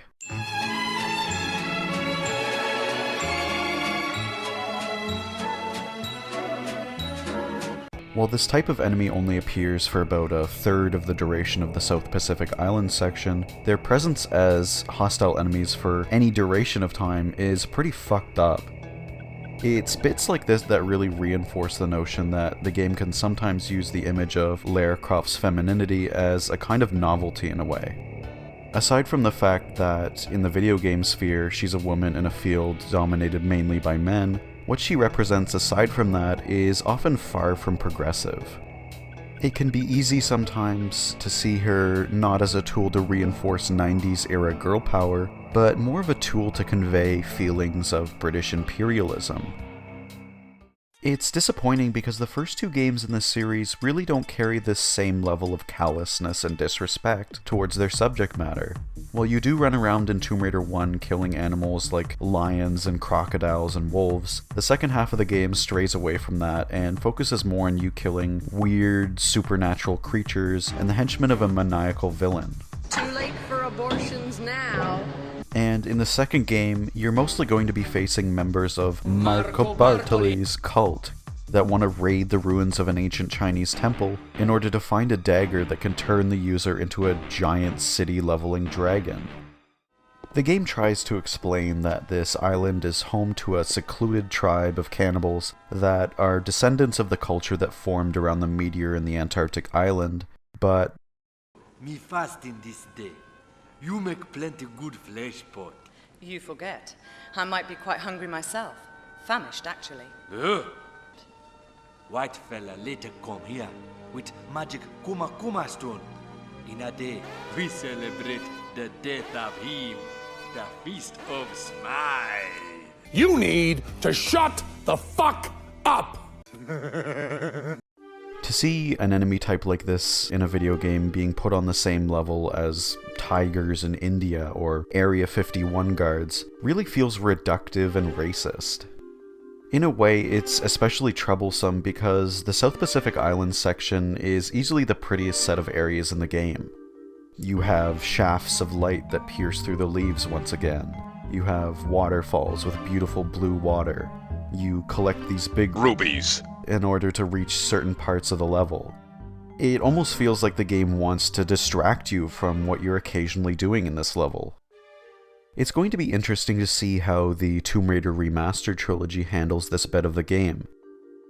While this type of enemy only appears for about a third of the duration of the South Pacific Island section, their presence as hostile enemies for any duration of time is pretty fucked up. It's bits like this that really reinforce the notion that the game can sometimes use the image of Lara Croft's femininity as a kind of novelty in a way. Aside from the fact that in the video game sphere she's a woman in a field dominated mainly by men, what she represents aside from that is often far from progressive. It can be easy sometimes to see her not as a tool to reinforce 90s era girl power, but more of a tool to convey feelings of British imperialism. It's disappointing because the first two games in this series really don't carry this same level of callousness and disrespect towards their subject matter. While you do run around in Tomb Raider 1 killing animals like lions and crocodiles and wolves, the second half of the game strays away from that and focuses more on you killing weird, supernatural creatures and the henchmen of a maniacal villain. Too late for abortions now. And in the second game, you're mostly going to be facing members of Marco Bartoli's cult that want to raid the ruins of an ancient Chinese temple in order to find a dagger that can turn the user into a giant city-leveling dragon. The game tries to explain that this island is home to a secluded tribe of cannibals that are descendants of the culture that formed around the meteor in the Antarctic island, but... Me fasting this day. You make plenty good flesh pot. You forget. I might be quite hungry myself. Famished, actually. Ugh. White fella later come here with magic Kuma Kuma stone. In a day, we celebrate the death of him, the Feast of Smile. You need to shut the fuck up! To see an enemy type like this in a video game being put on the same level as tigers in India or Area 51 guards really feels reductive and racist. In a way, it's especially troublesome because the South Pacific Islands section is easily the prettiest set of areas in the game. You have shafts of light that pierce through the leaves once again. You have waterfalls with beautiful blue water. You collect these big rubies in order to reach certain parts of the level. It almost feels like the game wants to distract you from what you're occasionally doing in this level. It's going to be interesting to see how the Tomb Raider Remastered trilogy handles this bit of the game.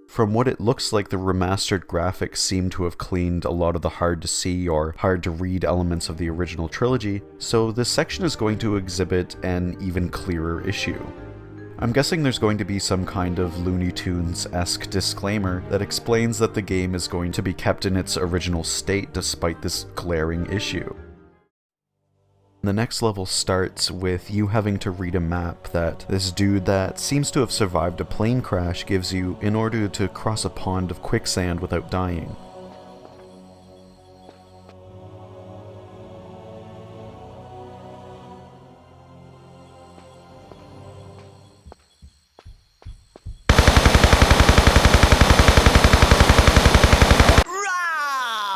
From what it looks like, the remastered graphics seem to have cleaned a lot of the hard-to-see or hard-to-read elements of the original trilogy, so this section is going to exhibit an even clearer issue. I'm guessing there's going to be some kind of Looney Tunes-esque disclaimer that explains that the game is going to be kept in its original state despite this glaring issue. The next level starts with you having to read a map that this dude that seems to have survived a plane crash gives you in order to cross a pond of quicksand without dying.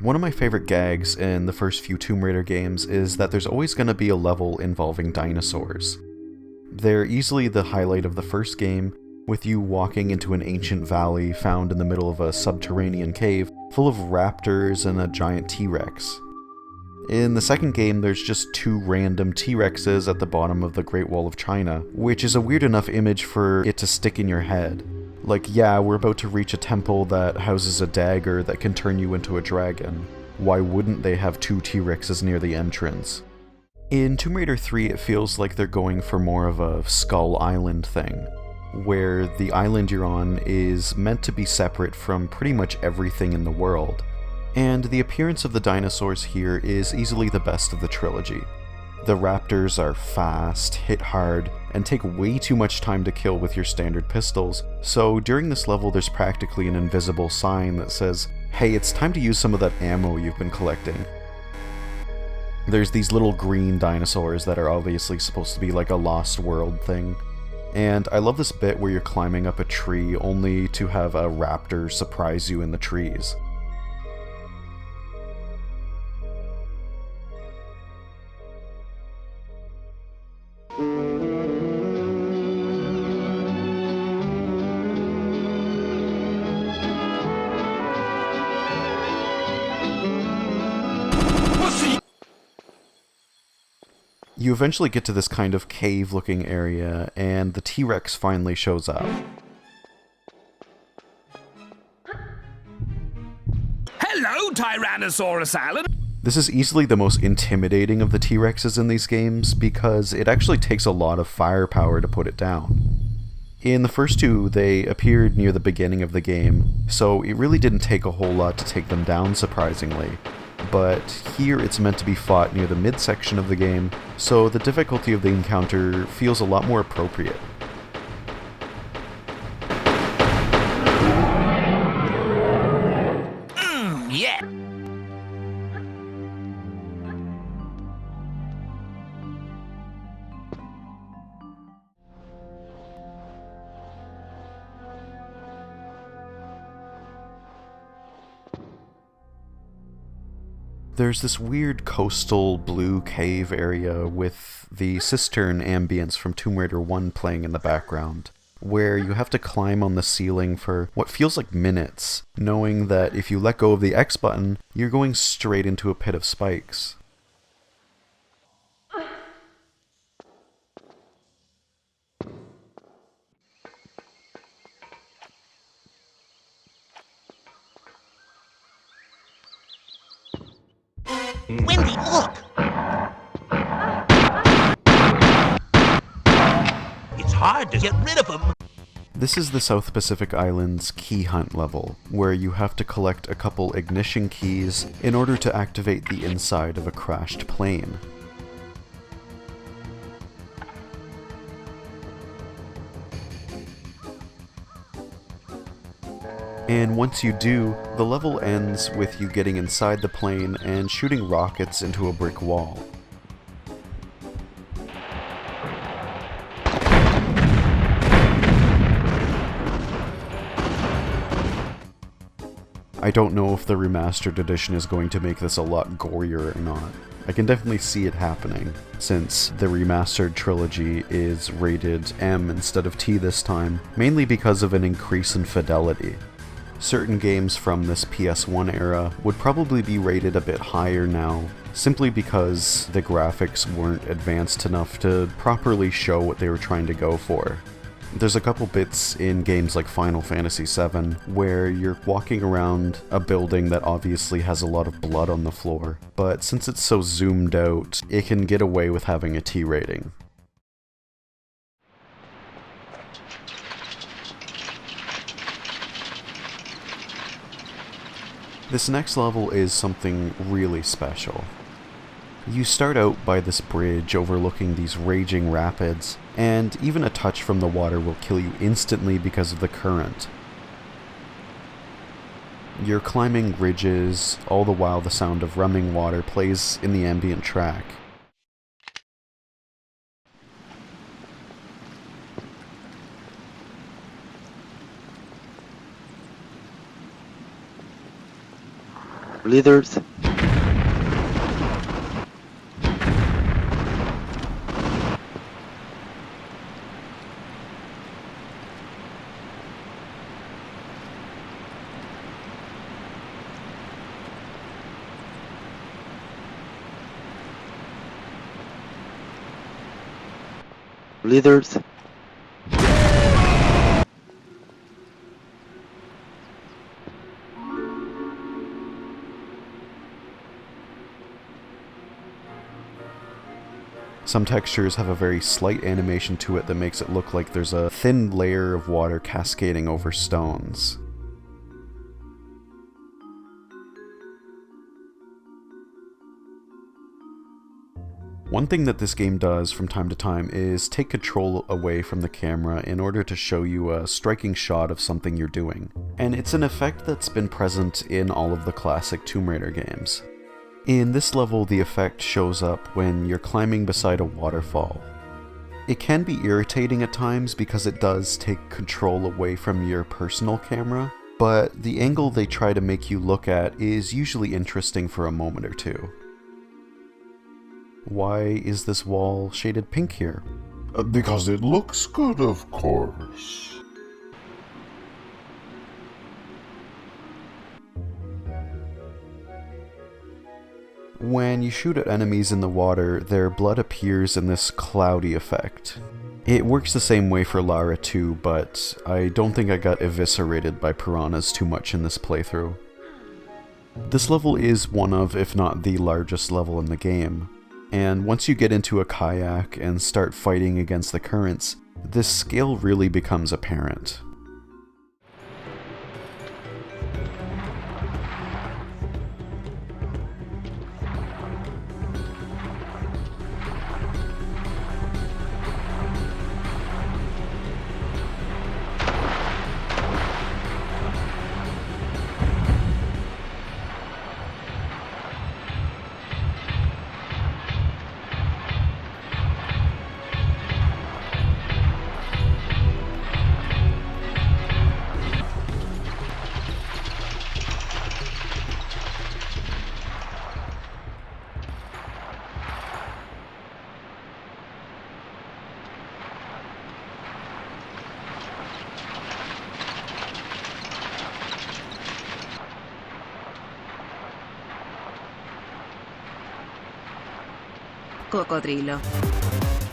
One of my favorite gags in the first few Tomb Raider games is that there's always going to be a level involving dinosaurs. They're easily the highlight of the first game, with you walking into an ancient valley found in the middle of a subterranean cave full of raptors and a giant T-Rex. In the second game, there's just two random T-Rexes at the bottom of the Great Wall of China, which is a weird enough image for it to stick in your head. Like, yeah, we're about to reach a temple that houses a dagger that can turn you into a dragon. Why wouldn't they have 2 T-Rexes near the entrance? In Tomb Raider 3, it feels like they're going for more of a Skull Island thing, where the island you're on is meant to be separate from pretty much everything in the world. And the appearance of the dinosaurs here is easily the best of the trilogy. The raptors are fast, hit hard, and take way too much time to kill with your standard pistols, so during this level there's practically an invisible sign that says, hey, it's time to use some of that ammo you've been collecting. There's these little green dinosaurs that are obviously supposed to be like a Lost World thing. And I love this bit where you're climbing up a tree only to have a raptor surprise you in the trees. You eventually get to this kind of cave-looking area, and the T-Rex finally shows up. Hello, Tyrannosaurus Alan! This is easily the most intimidating of the T-Rexes in these games, because it actually takes a lot of firepower to put it down. In the first 2, they appeared near the beginning of the game, so it really didn't take a whole lot to take them down, surprisingly. But here it's meant to be fought near the midsection of the game, so the difficulty of the encounter feels a lot more appropriate. Yeah! There's this weird coastal blue cave area with the cistern ambience from Tomb Raider 1 playing in the background, where you have to climb on the ceiling for what feels like minutes, knowing that if you let go of the X button, you're going straight into a pit of spikes. Wendy, look! It's hard to get rid of them. This is the South Pacific Island's key hunt level, where you have to collect a couple ignition keys in order to activate the inside of a crashed plane. And once you do, the level ends with you getting inside the plane and shooting rockets into a brick wall. I don't know if the remastered edition is going to make this a lot gorier or not. I can definitely see it happening, since the remastered trilogy is rated M instead of T this time, mainly because of an increase in fidelity. Certain games from this PS1 era would probably be rated a bit higher now, simply because the graphics weren't advanced enough to properly show what they were trying to go for. There's a couple bits in games like Final Fantasy VII where you're walking around a building that obviously has a lot of blood on the floor, but since it's so zoomed out, it can get away with having a T rating. This next level is something really special. You start out by this bridge overlooking these raging rapids, and even a touch from the water will kill you instantly because of the current. You're climbing ridges, all the while the sound of running water plays in the ambient track. Leaders. Leaders. Some textures have a very slight animation to it that makes it look like there's a thin layer of water cascading over stones. One thing that this game does from time to time is take control away from the camera in order to show you a striking shot of something you're doing. And it's an effect that's been present in all of the classic Tomb Raider games. In this level, the effect shows up when you're climbing beside a waterfall. It can be irritating at times because it does take control away from your personal camera, but the angle they try to make you look at is usually interesting for a moment or two. Why is this wall shaded pink here? Because it looks good, of course. When you shoot at enemies in the water, their blood appears in this cloudy effect. It works the same way for Lara too, but I don't think I got eviscerated by piranhas too much in this playthrough. This level is one of, if not the largest level in the game, and once you get into a kayak and start fighting against the currents, this scale really becomes apparent. Cocodrilo.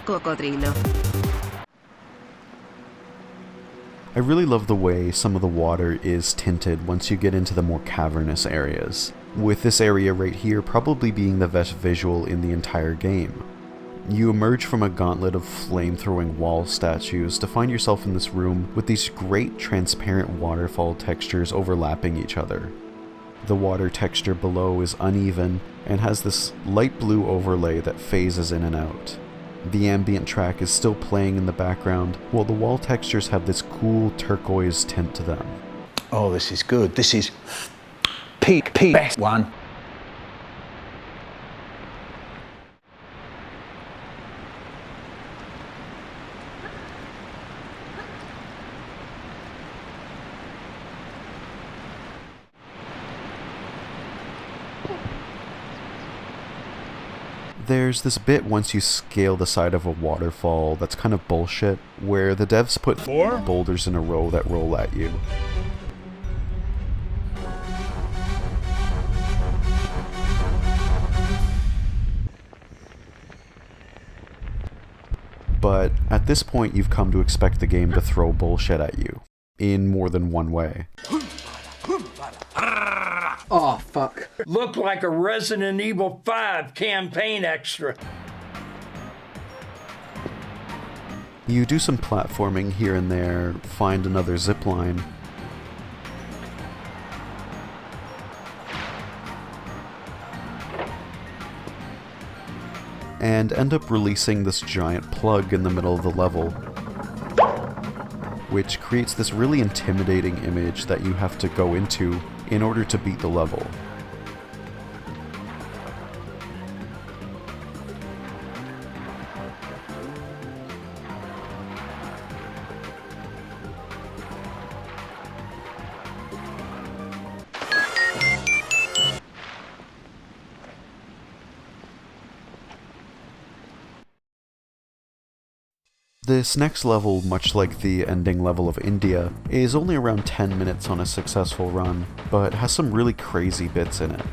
Cocodrilo. I really love the way some of the water is tinted once you get into the more cavernous areas, with this area right here probably being the best visual in the entire game. You emerge from a gauntlet of flame-throwing wall statues to find yourself in this room with these great transparent waterfall textures overlapping each other. The water texture below is uneven and has this light blue overlay that phases in and out. The ambient track is still playing in the background, while the wall textures have this cool turquoise tint to them. Oh, this is good. This is best one. There's this bit once you scale the side of a waterfall that's kind of bullshit, where the devs put 4 boulders in a row that roll at you. But at this point you've come to expect the game to throw bullshit at you, in more than one way. Oh, fuck. Looked like a Resident Evil 5 campaign extra. You do some platforming here and there, find another zipline, and end up releasing this giant plug in the middle of the level, which creates this really intimidating image that you have to go into in order to beat the level. This next level, much like the ending level of India, is only around 10 minutes on a successful run, but has some really crazy bits in it.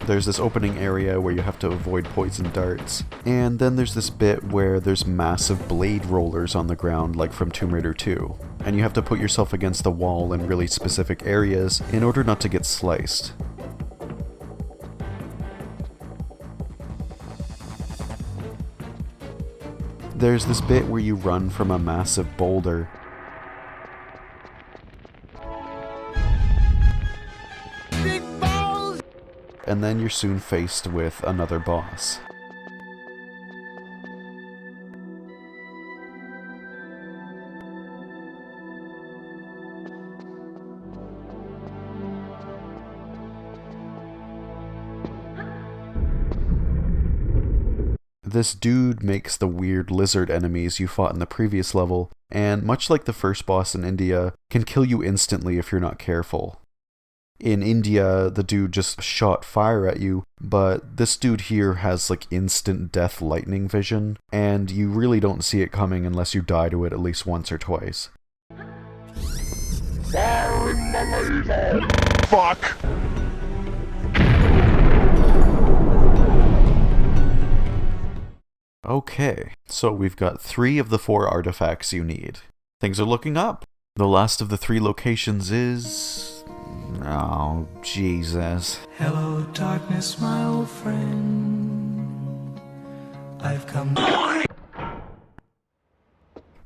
There's this opening area where you have to avoid poison darts, and then there's this bit where there's massive blade rollers on the ground like from Tomb Raider 2, and you have to put yourself against the wall in really specific areas in order not to get sliced. There's this bit where you run from a massive boulder. Big balls! And then you're soon faced with another boss. This dude makes the weird lizard enemies you fought in the previous level, and much like the first boss in India, can kill you instantly if you're not careful. In India, the dude just shot fire at you, but this dude here has like instant death lightning vision, and you really don't see it coming unless you die to it at least once or twice. Fuck! Okay, so we've got 3 of the 4 artifacts you need. Things are looking up. The last of the 3 locations is... oh, Jesus. Hello, darkness, my old friend. I've come.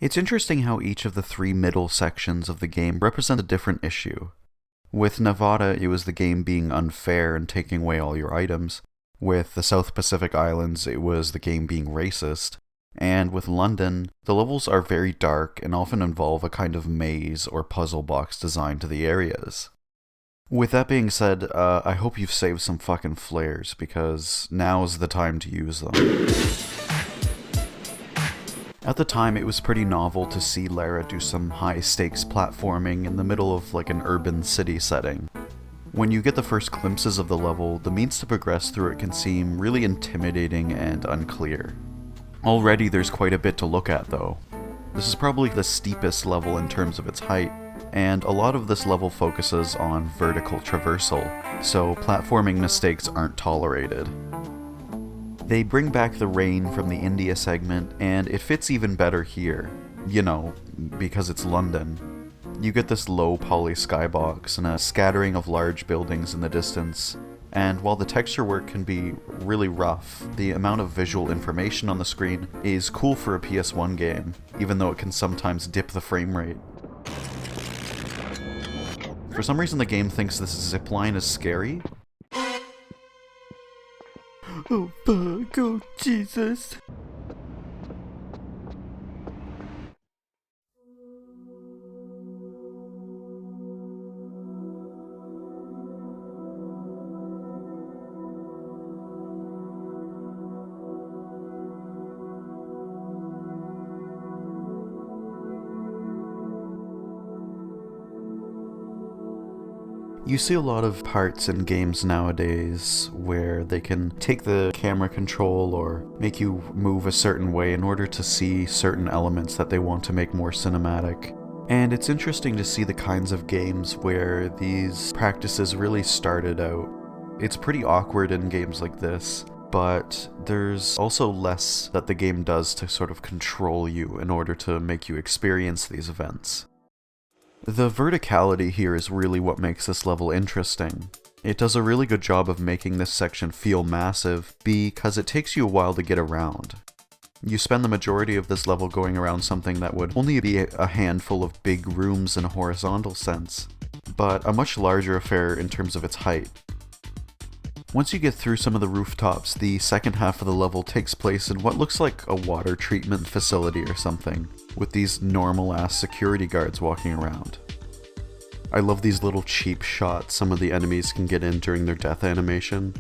It's interesting how each of the 3 middle sections of the game represent a different issue. With Nevada, it was the game being unfair and taking away all your items. With the South Pacific Islands, it was the game being racist. And with London, the levels are very dark and often involve a kind of maze or puzzle box designed to the areas. With that being said, I hope you've saved some fucking flares, because now's the time to use them. At the time, it was pretty novel to see Lara do some high-stakes platforming in the middle of like an urban city setting. When you get the first glimpses of the level, the means to progress through it can seem really intimidating and unclear. Already there's quite a bit to look at though. This is probably the steepest level in terms of its height, and a lot of this level focuses on vertical traversal, so platforming mistakes aren't tolerated. They bring back the rain from the India segment, and it fits even better here. You know, because it's London. You get this low poly skybox and a scattering of large buildings in the distance, and while the texture work can be really rough, the amount of visual information on the screen is cool for a PS1 game, even though it can sometimes dip the frame rate. For some reason the game thinks this zipline is scary. Oh fuck, oh Jesus. You see a lot of parts in games nowadays where they can take the camera control or make you move a certain way in order to see certain elements that they want to make more cinematic. And it's interesting to see the kinds of games where these practices really started out. It's pretty awkward in games like this, but there's also less that the game does to sort of control you in order to make you experience these events. The verticality here is really what makes this level interesting. It does a really good job of making this section feel massive because it takes you a while to get around. You spend the majority of this level going around something that would only be a handful of big rooms in a horizontal sense, but a much larger affair in terms of its height. Once you get through some of the rooftops, the second half of the level takes place in what looks like a water treatment facility or something, with these normal-ass security guards walking around. I love these little cheap shots some of the enemies can get in during their death animation.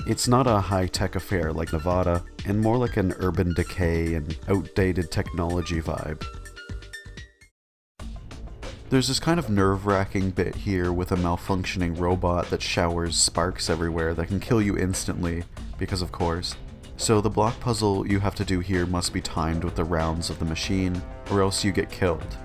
It's not a high-tech affair like Nevada, and more like an urban decay and outdated technology vibe. There's this kind of nerve-wracking bit here with a malfunctioning robot that showers sparks everywhere that can kill you instantly, because of course. So the block puzzle you have to do here must be timed with the rounds of the machine, or else you get killed.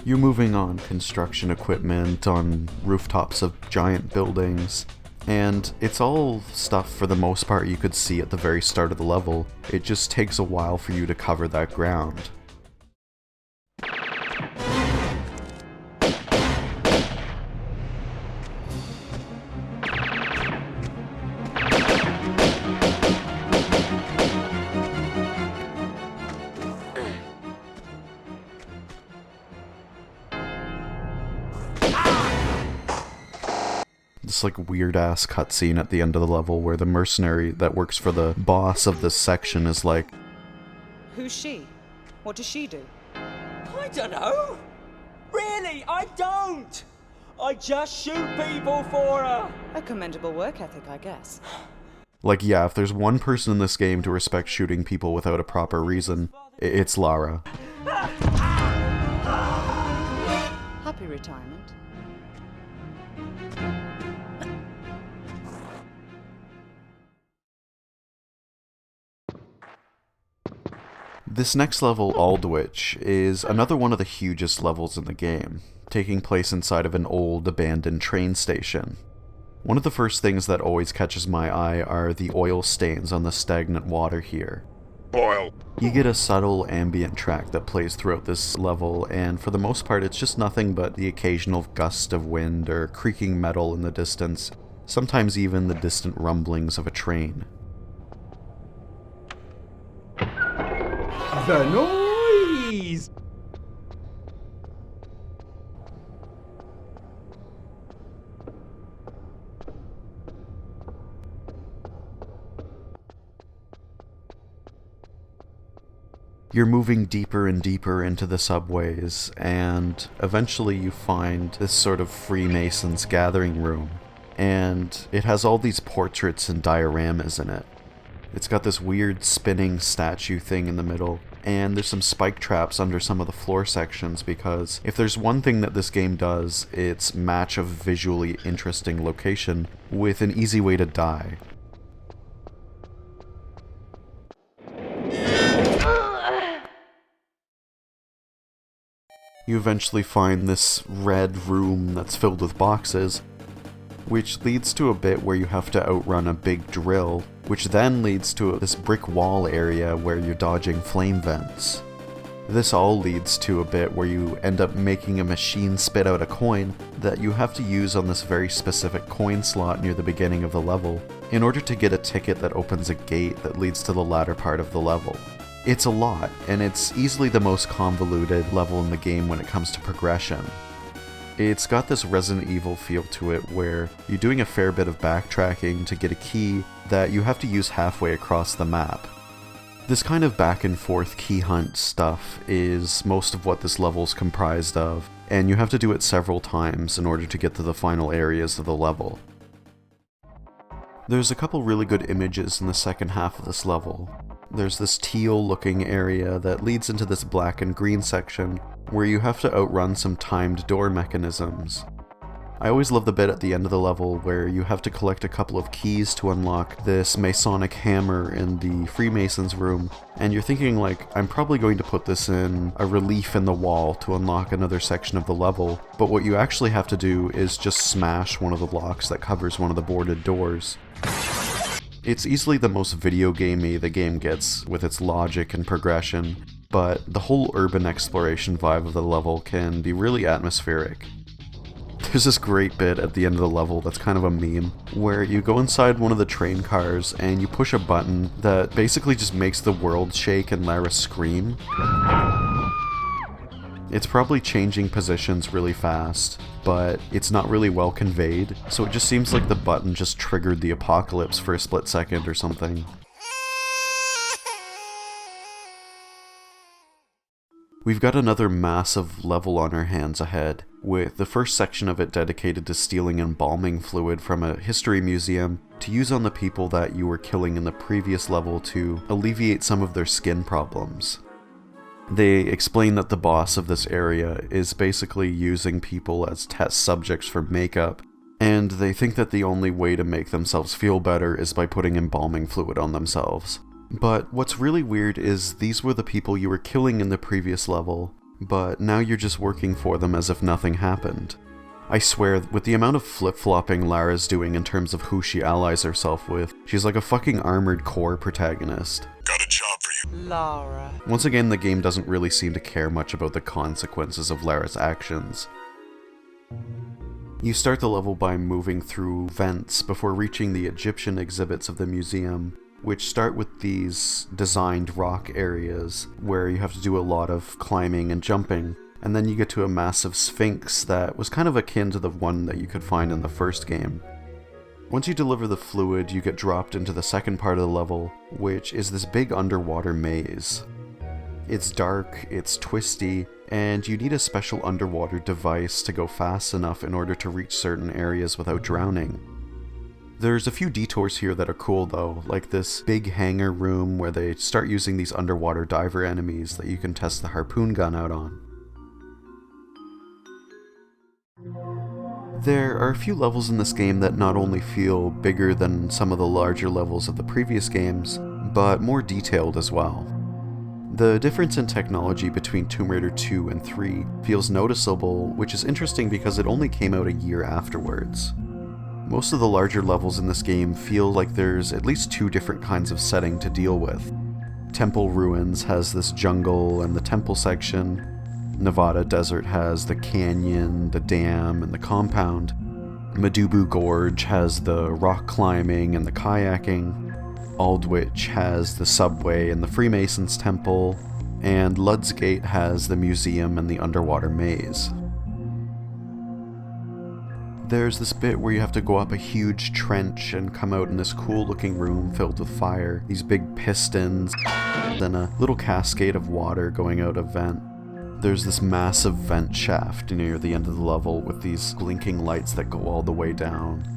You're moving on construction equipment, on rooftops of giant buildings, and it's all stuff for the most part you could see at the very start of the level. It just takes a while for you to cover that ground. This like weird ass cutscene at the end of the level where the mercenary that works for the boss of this section is like, Who's she? What does she do? I don't know. Really, I don't. I just shoot people for her. A commendable work ethic, I guess. like, yeah, if there's one person in this game to respect shooting people without a proper reason, it's Lara. Happy retirement. This next level, Aldwych, is another one of the hugest levels in the game, taking place inside of an old, abandoned train station. One of the first things that always catches my eye are the oil stains on the stagnant water here. Oil. You get a subtle ambient track that plays throughout this level, and for the most part it's just nothing but the occasional gust of wind or creaking metal in the distance, sometimes even the distant rumblings of a train. The noise! You're moving deeper and deeper into the subways, and eventually you find this sort of Freemasons gathering room, and it has all these portraits and dioramas in it. It's got this weird spinning statue thing in the middle, and there's some spike traps under some of the floor sections because if there's one thing that this game does, it's match a visually interesting location with an easy way to die. You eventually find this red room that's filled with boxes, which leads to a bit where you have to outrun a big drill, which then leads to this brick wall area where you're dodging flame vents. This all leads to a bit where you end up making a machine spit out a coin that you have to use on this very specific coin slot near the beginning of the level in order to get a ticket that opens a gate that leads to the latter part of the level. It's a lot, and it's easily the most convoluted level in the game when it comes to progression. It's got this Resident Evil feel to it where you're doing a fair bit of backtracking to get a key that you have to use halfway across the map. This kind of back and forth key hunt stuff is most of what this level's comprised of, and you have to do it several times in order to get to the final areas of the level. There's a couple really good images in the second half of this level. There's this teal looking area that leads into this black and green section where you have to outrun some timed door mechanisms. I always love the bit at the end of the level where you have to collect a couple of keys to unlock this Masonic hammer in the Freemasons room, and you're thinking like, I'm probably going to put this in a relief in the wall to unlock another section of the level, but what you actually have to do is just smash one of the locks that covers one of the boarded doors. It's easily the most video gamey the game gets with its logic and progression, but the whole urban exploration vibe of the level can be really atmospheric. There's this great bit at the end of the level that's kind of a meme, where you go inside one of the train cars and you push a button that basically just makes the world shake and Lara scream. It's probably changing positions really fast, but it's not really well conveyed, so it just seems like the button just triggered the apocalypse for a split second or something. We've got another massive level on our hands ahead, with the first section of it dedicated to stealing embalming fluid from a history museum to use on the people that you were killing in the previous level to alleviate some of their skin problems. They explain that the boss of this area is basically using people as test subjects for makeup, and they think that the only way to make themselves feel better is by putting embalming fluid on themselves. But what's really weird is these were the people you were killing in the previous level, but now you're just working for them as if nothing happened. I swear, with the amount of flip-flopping Lara's doing in terms of who she allies herself with, she's like a fucking Armored Core protagonist. Got a job for you. Lara. Once again, the game doesn't really seem to care much about the consequences of Lara's actions. You start the level by moving through vents before reaching the Egyptian exhibits of the museum, which start with these designed rock areas where you have to do a lot of climbing and jumping, and then you get to a massive sphinx that was kind of akin to the one that you could find in the first game. Once you deliver the fluid, you get dropped into the second part of the level, which is this big underwater maze. It's dark, it's twisty, and you need a special underwater device to go fast enough in order to reach certain areas without drowning. There's a few detours here that are cool though, like this big hangar room where they start using these underwater diver enemies that you can test the harpoon gun out on. There are a few levels in this game that not only feel bigger than some of the larger levels of the previous games, but more detailed as well. The difference in technology between Tomb Raider 2 and 3 feels noticeable, which is interesting because it only came out a year afterwards. Most of the larger levels in this game feel like there's at least two different kinds of setting to deal with. Temple Ruins has this jungle and the temple section. Nevada Desert has the canyon, the dam, and the compound. Madubu Gorge has the rock climbing and the kayaking. Aldwych has the subway and the Freemasons Temple, and Lud's Gate has the museum and the underwater maze. There's this bit where you have to go up a huge trench and come out in this cool looking room filled with fire, these big pistons, then a little cascade of water going out a vent. There's this massive vent shaft near the end of the level with these blinking lights that go all the way down.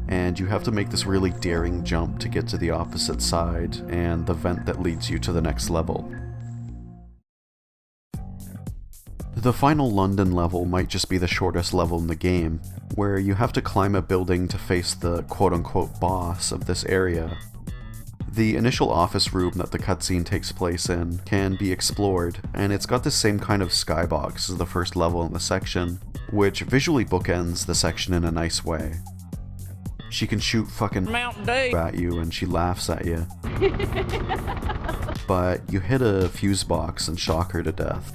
And you have to make this really daring jump to get to the opposite side and the vent that leads you to the next level. The final London level might just be the shortest level in the game, where you have to climb a building to face the quote-unquote boss of this area. The initial office room that the cutscene takes place in can be explored, and it's got the same kind of skybox as the first level in the section, which visually bookends the section in a nice way. She can shoot fucking at you and she laughs at you. But you hit a fuse box and shock her to death.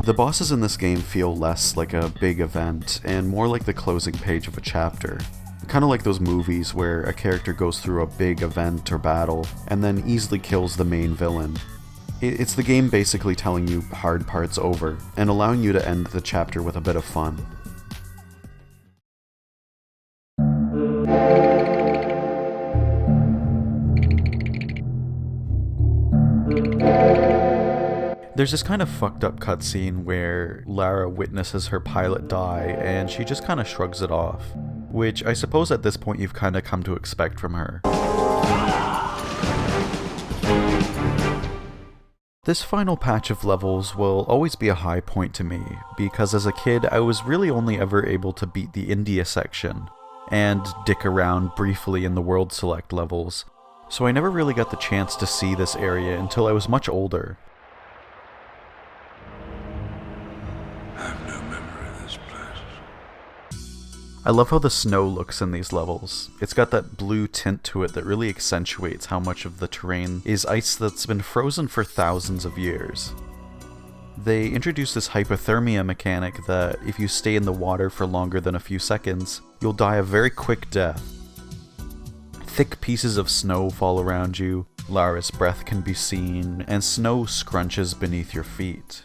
The bosses in this game feel less like a big event and more like the closing page of a chapter. Kind of like those movies where a character goes through a big event or battle and then easily kills the main villain. It's the game basically telling you hard part's over and allowing you to end the chapter with a bit of fun. There's this kind of fucked up cutscene where Lara witnesses her pilot die and she just kind of shrugs it off, which I suppose at this point you've kind of come to expect from her. This final patch of levels will always be a high point to me, because as a kid I was really only ever able to beat the India section, and dick around briefly in the World Select levels, so I never really got the chance to see this area until I was much older. I love how the snow looks in these levels. It's got that blue tint to it that really accentuates how much of the terrain is ice that's been frozen for thousands of years. They introduce this hypothermia mechanic that if you stay in the water for longer than a few seconds, you'll die a very quick death. Thick pieces of snow fall around you, Lara's breath can be seen, and snow scrunches beneath your feet.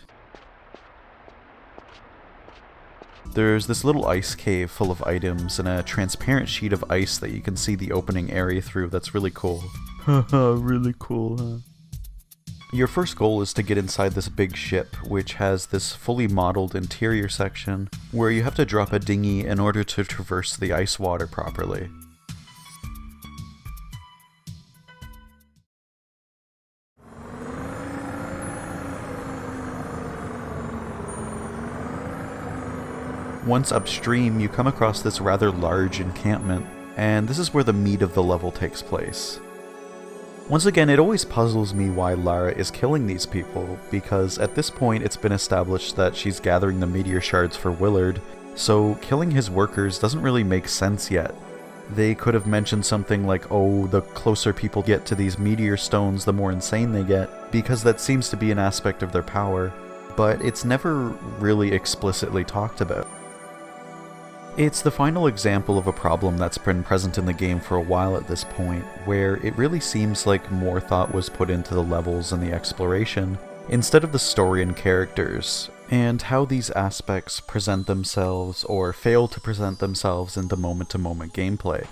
There's this little ice cave full of items and a transparent sheet of ice that you can see the opening area through that's really cool. Haha, really cool, huh? Your first goal is to get inside this big ship, which has this fully modeled interior section where you have to drop a dinghy in order to traverse the ice water properly. Once upstream, you come across this rather large encampment, and this is where the meat of the level takes place. Once again, it always puzzles me why Lara is killing these people, because at this point it's been established that she's gathering the meteor shards for Willard, so killing his workers doesn't really make sense yet. They could have mentioned something like, oh, the closer people get to these meteor stones, the more insane they get, because that seems to be an aspect of their power, but it's never really explicitly talked about. It's the final example of a problem that's been present in the game for a while at this point, where it really seems like more thought was put into the levels and the exploration, instead of the story and characters, and how these aspects present themselves or fail to present themselves in the moment-to-moment gameplay.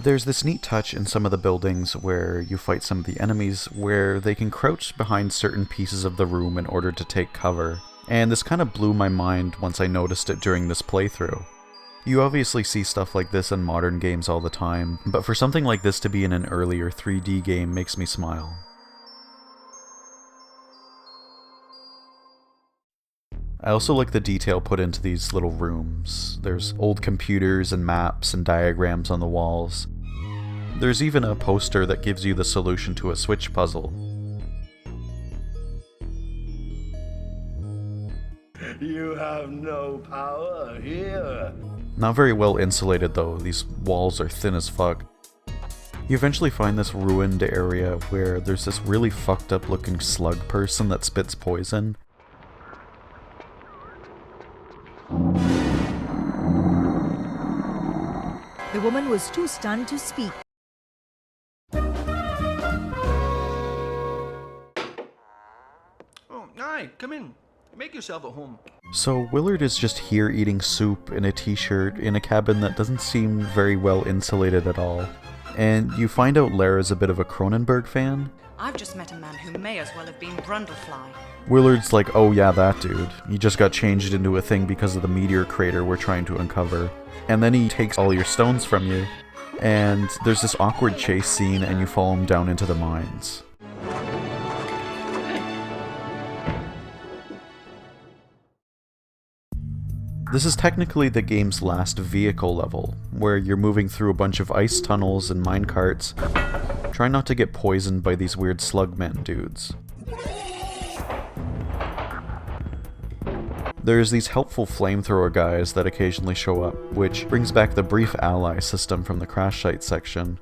There's this neat touch in some of the buildings where you fight some of the enemies where they can crouch behind certain pieces of the room in order to take cover, and this kind of blew my mind once I noticed it during this playthrough. You obviously see stuff like this in modern games all the time, but for something like this to be in an earlier 3D game makes me smile. I also like the detail put into these little rooms. There's old computers and maps and diagrams on the walls. There's even a poster that gives you the solution to a switch puzzle. You have no power here. Not very well insulated though, these walls are thin as fuck. You eventually find this ruined area where there's this really fucked up looking slug person that spits poison. The woman was too stunned to speak. Oh, aye, come in. Make yourself at home. So Willard is just here eating soup in a t-shirt in a cabin that doesn't seem very well insulated at all. And you find out Lara's a bit of a Cronenberg fan. I've just met a man who may as well have been Brundlefly. Willard's like, oh yeah, that dude. He just got changed into a thing because of the meteor crater we're trying to uncover. And then he takes all your stones from you. And there's this awkward chase scene and you follow him down into the mines. This is technically the game's last vehicle level, where you're moving through a bunch of ice tunnels and minecarts. Try not to get poisoned by these weird slugmen dudes. There's these helpful flamethrower guys that occasionally show up, which brings back the brief ally system from the crash site section.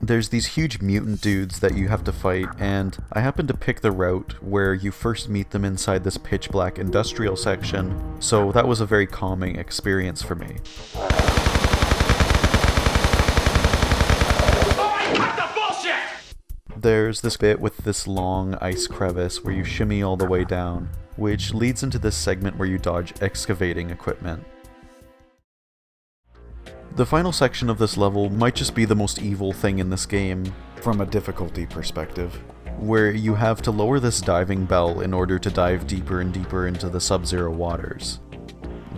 There's these huge mutant dudes that you have to fight, and I happen to pick the route where you first meet them inside this pitch black industrial section, so that was a very calming experience for me. There's this bit with this long ice crevice where you shimmy all the way down, which leads into this segment where you dodge excavating equipment. The final section of this level might just be the most evil thing in this game, from a difficulty perspective, where you have to lower this diving bell in order to dive deeper and deeper into the sub-zero waters.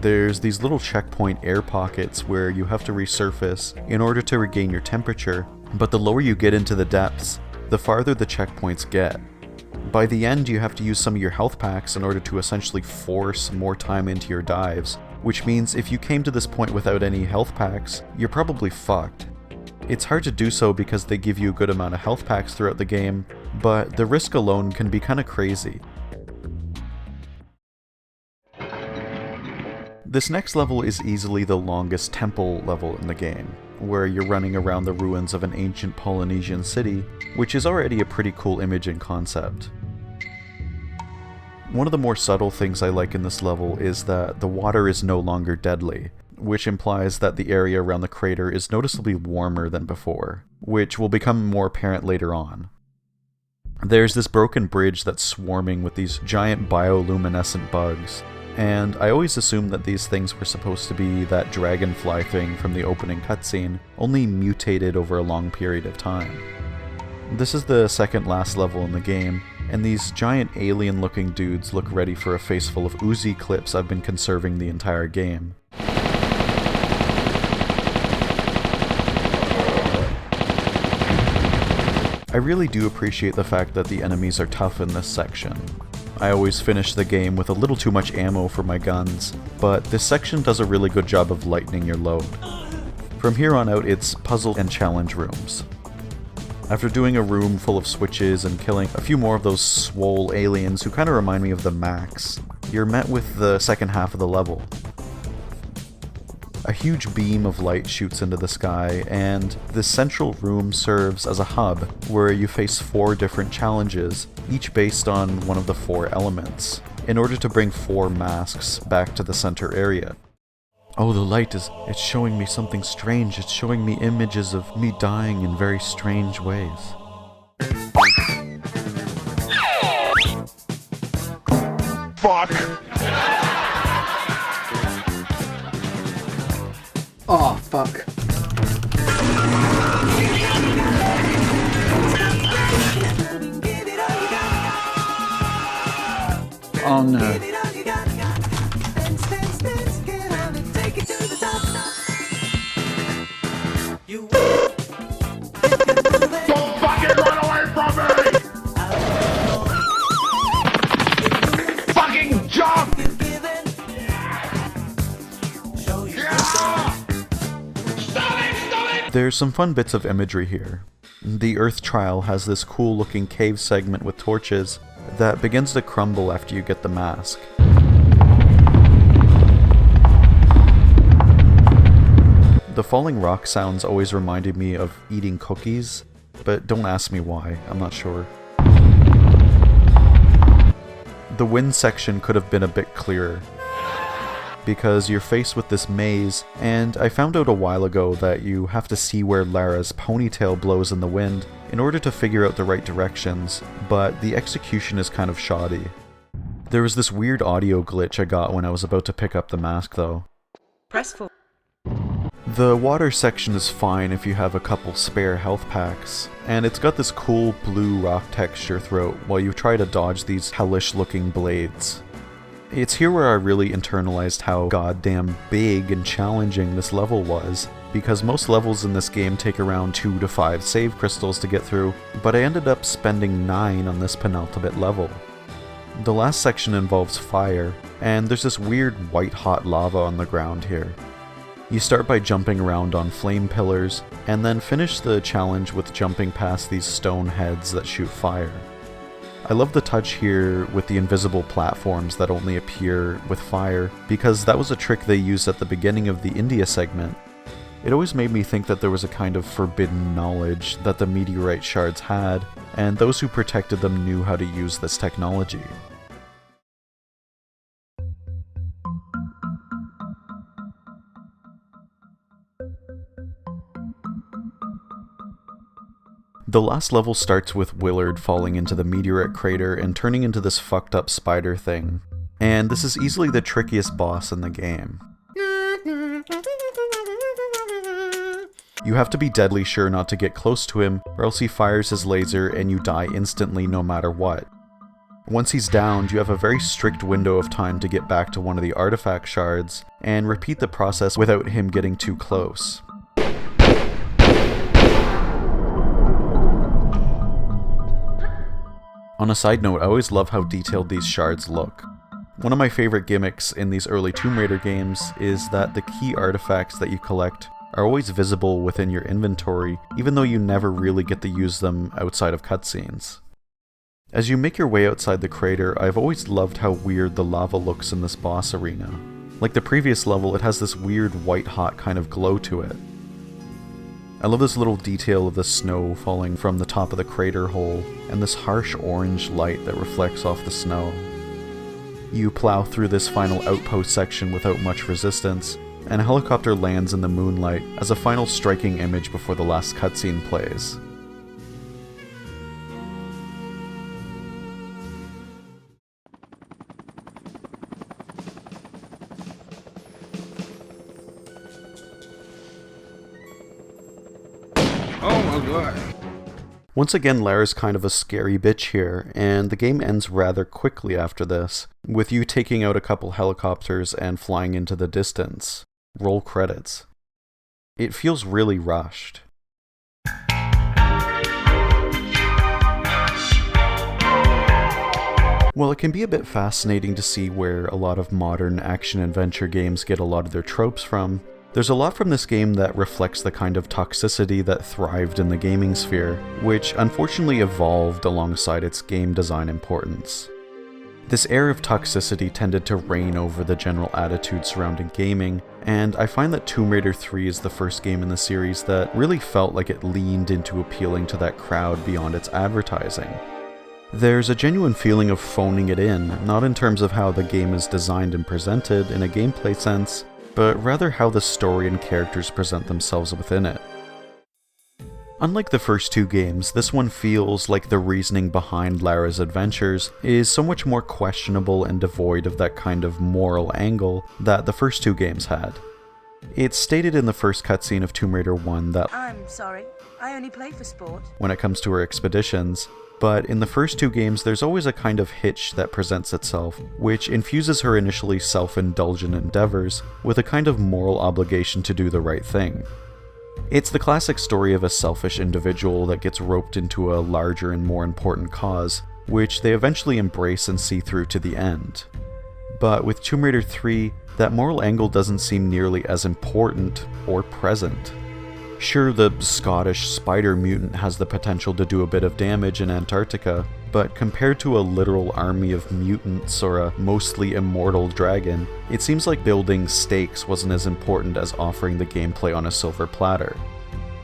There's these little checkpoint air pockets where you have to resurface in order to regain your temperature, but the lower you get into the depths, the farther the checkpoints get. By the end, you have to use some of your health packs in order to essentially force more time into your dives, which means if you came to this point without any health packs, you're probably fucked. It's hard to do so because they give you a good amount of health packs throughout the game, but the risk alone can be kinda crazy. This next level is easily the longest temple level in the game, where you're running around the ruins of an ancient Polynesian city, which is already a pretty cool image and concept. One of the more subtle things I like in this level is that the water is no longer deadly, which implies that the area around the crater is noticeably warmer than before, which will become more apparent later on. There's this broken bridge that's swarming with these giant bioluminescent bugs, and I always assumed that these things were supposed to be that dragonfly thing from the opening cutscene, only mutated over a long period of time. This is the second last level in the game, and these giant alien-looking dudes look ready for a face full of Uzi clips I've been conserving the entire game. I really do appreciate the fact that the enemies are tough in this section. I always finish the game with a little too much ammo for my guns, but this section does a really good job of lightening your load. From here on out, it's puzzle and challenge rooms. After doing a room full of switches and killing a few more of those swole aliens who kind of remind me of the Max, you're met with the second half of the level. A huge beam of light shoots into the sky, and this central room serves as a hub where you face 4 different challenges, each based on one of the 4 elements, in order to bring 4 masks back to the center area. Oh, the light it's showing me something strange. It's showing me images of me dying in very strange ways. Fuck! Oh, fuck. Oh no. Don't fucking run away from me! Fucking jump! There's some fun bits of imagery here. The Earth Trial has this cool looking cave segment with torches that begins to crumble after you get the mask. The falling rock sounds always reminded me of eating cookies, but don't ask me why, I'm not sure. The wind section could have been a bit clearer, because you're faced with this maze, and I found out a while ago that you have to see where Lara's ponytail blows in the wind in order to figure out the right directions, but the execution is kind of shoddy. There was this weird audio glitch I got when I was about to pick up the mask though. Press 4. The water section is fine if you have a couple spare health packs, and it's got this cool blue rock texture throughout while you try to dodge these hellish looking blades. It's here where I really internalized how goddamn big and challenging this level was, because most levels in this game take around 2 to 5 save crystals to get through, but I ended up spending 9 on this penultimate level. The last section involves fire, and there's this weird white-hot lava on the ground here. You start by jumping around on flame pillars, and then finish the challenge with jumping past these stone heads that shoot fire. I love the touch here with the invisible platforms that only appear with fire, because that was a trick they used at the beginning of the India segment. It always made me think that there was a kind of forbidden knowledge that the meteorite shards had, and those who protected them knew how to use this technology. The last level starts with Willard falling into the meteorite crater and turning into this fucked up spider thing. And this is easily the trickiest boss in the game. You have to be deadly sure not to get close to him, or else he fires his laser and you die instantly no matter what. Once he's downed, you have a very strict window of time to get back to one of the artifact shards, and repeat the process without him getting too close. On a side note, I always love how detailed these shards look. One of my favorite gimmicks in these early Tomb Raider games is that the key artifacts that you collect are always visible within your inventory, even though you never really get to use them outside of cutscenes. As you make your way outside the crater, I've always loved how weird the lava looks in this boss arena. Like the previous level, it has this weird white-hot kind of glow to it. I love this little detail of the snow falling from the top of the crater hole, and this harsh orange light that reflects off the snow. You plow through this final outpost section without much resistance, and a helicopter lands in the moonlight as a final striking image before the last cutscene plays. Oh my god. Once again, Lara's kind of a scary bitch here, and the game ends rather quickly after this, with you taking out a couple helicopters and flying into the distance. Roll credits. It feels really rushed. While it can be a bit fascinating to see where a lot of modern action-adventure games get a lot of their tropes from, There's a lot from this game that reflects the kind of toxicity that thrived in the gaming sphere, which unfortunately evolved alongside its game design importance. This air of toxicity tended to reign over the general attitude surrounding gaming, and I find that Tomb Raider 3 is the first game in the series that really felt like it leaned into appealing to that crowd beyond its advertising. There's a genuine feeling of phoning it in, not in terms of how the game is designed and presented in a gameplay sense, but rather how the story and characters present themselves within it. Unlike the first two games, this one feels like the reasoning behind Lara's adventures is so much more questionable and devoid of that kind of moral angle that the first two games had. It's stated in the first cutscene of Tomb Raider 1 that I'm sorry, I only play for sport. when it comes to her expeditions, but in the first two games there's always a kind of hitch that presents itself, which infuses her initially self-indulgent endeavors with a kind of moral obligation to do the right thing. It's the classic story of a selfish individual that gets roped into a larger and more important cause, which they eventually embrace and see through to the end. But with Tomb Raider 3, that moral angle doesn't seem nearly as important or present. Sure, the Scottish spider mutant has the potential to do a bit of damage in Antarctica, but compared to a literal army of mutants or a mostly immortal dragon, it seems like building stakes wasn't as important as offering the gameplay on a silver platter.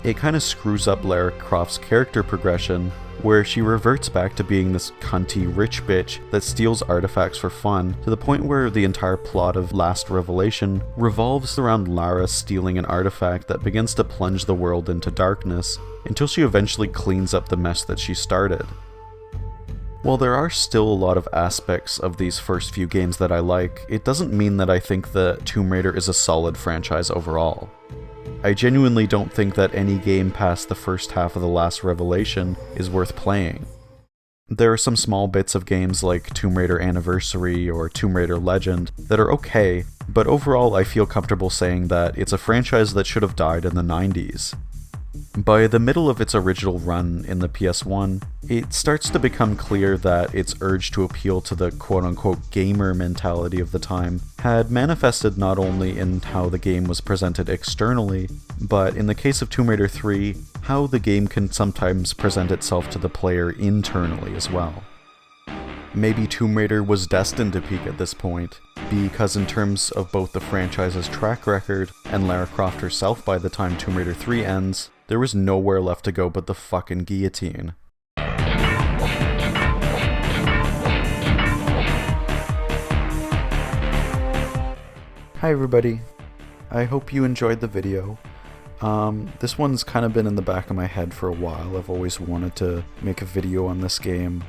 It kinda screws up Lara Croft's character progression, where she reverts back to being this cunty rich bitch that steals artifacts for fun, to the point where the entire plot of Last Revelation revolves around Lara stealing an artifact that begins to plunge the world into darkness, until she eventually cleans up the mess that she started. While there are still a lot of aspects of these first few games that I like, it doesn't mean that I think that Tomb Raider is a solid franchise overall. I genuinely don't think that any game past the first half of The Last Revelation is worth playing. There are some small bits of games like Tomb Raider Anniversary or Tomb Raider Legend that are okay, but overall I feel comfortable saying that it's a franchise that should have died in the 90s. By the middle of its original run in the PS1, it starts to become clear that its urge to appeal to the quote-unquote gamer mentality of the time had manifested not only in how the game was presented externally, but in the case of Tomb Raider 3, how the game can sometimes present itself to the player internally as well. Maybe Tomb Raider was destined to peak at this point, because in terms of both the franchise's track record and Lara Croft herself by the time Tomb Raider 3 ends, there was nowhere left to go but the fucking guillotine. Hi everybody, I hope you enjoyed the video. This one's kind of been in the back of my head for a while. I've always wanted to make a video on this game.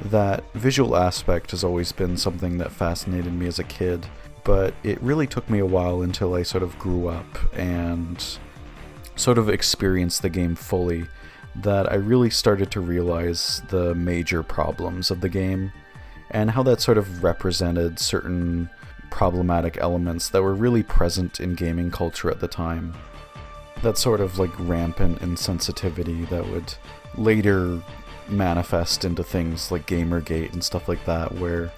That visual aspect has always been something that fascinated me as a kid, but it really took me a while until I sort of grew up and sort of experienced the game fully, that I really started to realize the major problems of the game, and how that sort of represented certain problematic elements that were really present in gaming culture at the time. That sort of like rampant insensitivity that would later manifest into things like Gamergate and stuff like that, where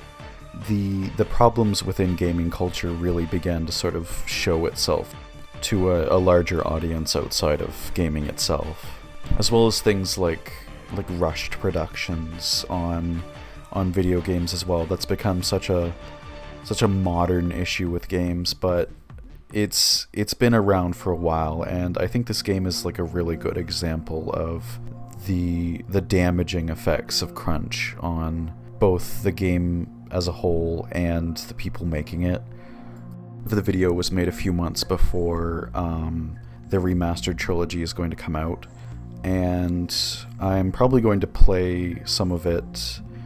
the problems within gaming culture really began to sort of show itself to a larger audience outside of gaming itself, as well as things like rushed productions on video games as well. That's become such a modern issue with games, but it's been around for a while, and I think this game is like a really good example of the damaging effects of crunch on both the game as a whole and the people making it. The video was made a few months before the remastered trilogy is going to come out, and I'm probably going to play some of the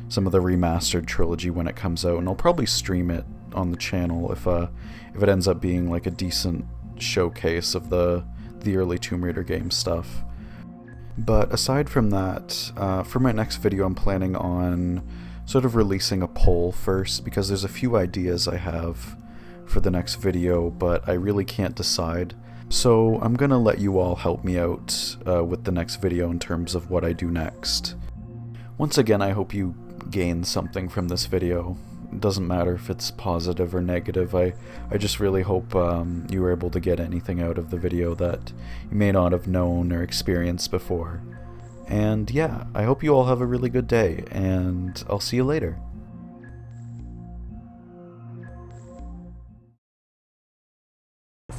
remastered trilogy when it comes out, and I'll probably stream it on the channel if it ends up being like a decent showcase of the early Tomb Raider game stuff. But aside from that, for my next video I'm planning on sort of releasing a poll first, because there's a few ideas I have for the next video, but I really can't decide. So I'm gonna let you all help me out with the next video in terms of what I do next. Once again, I hope you gain something from this video. It doesn't matter if it's positive or negative. I just really hope you were able to get anything out of the video that you may not have known or experienced before. And yeah, I hope you all have a really good day, and I'll see you later.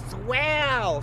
Swear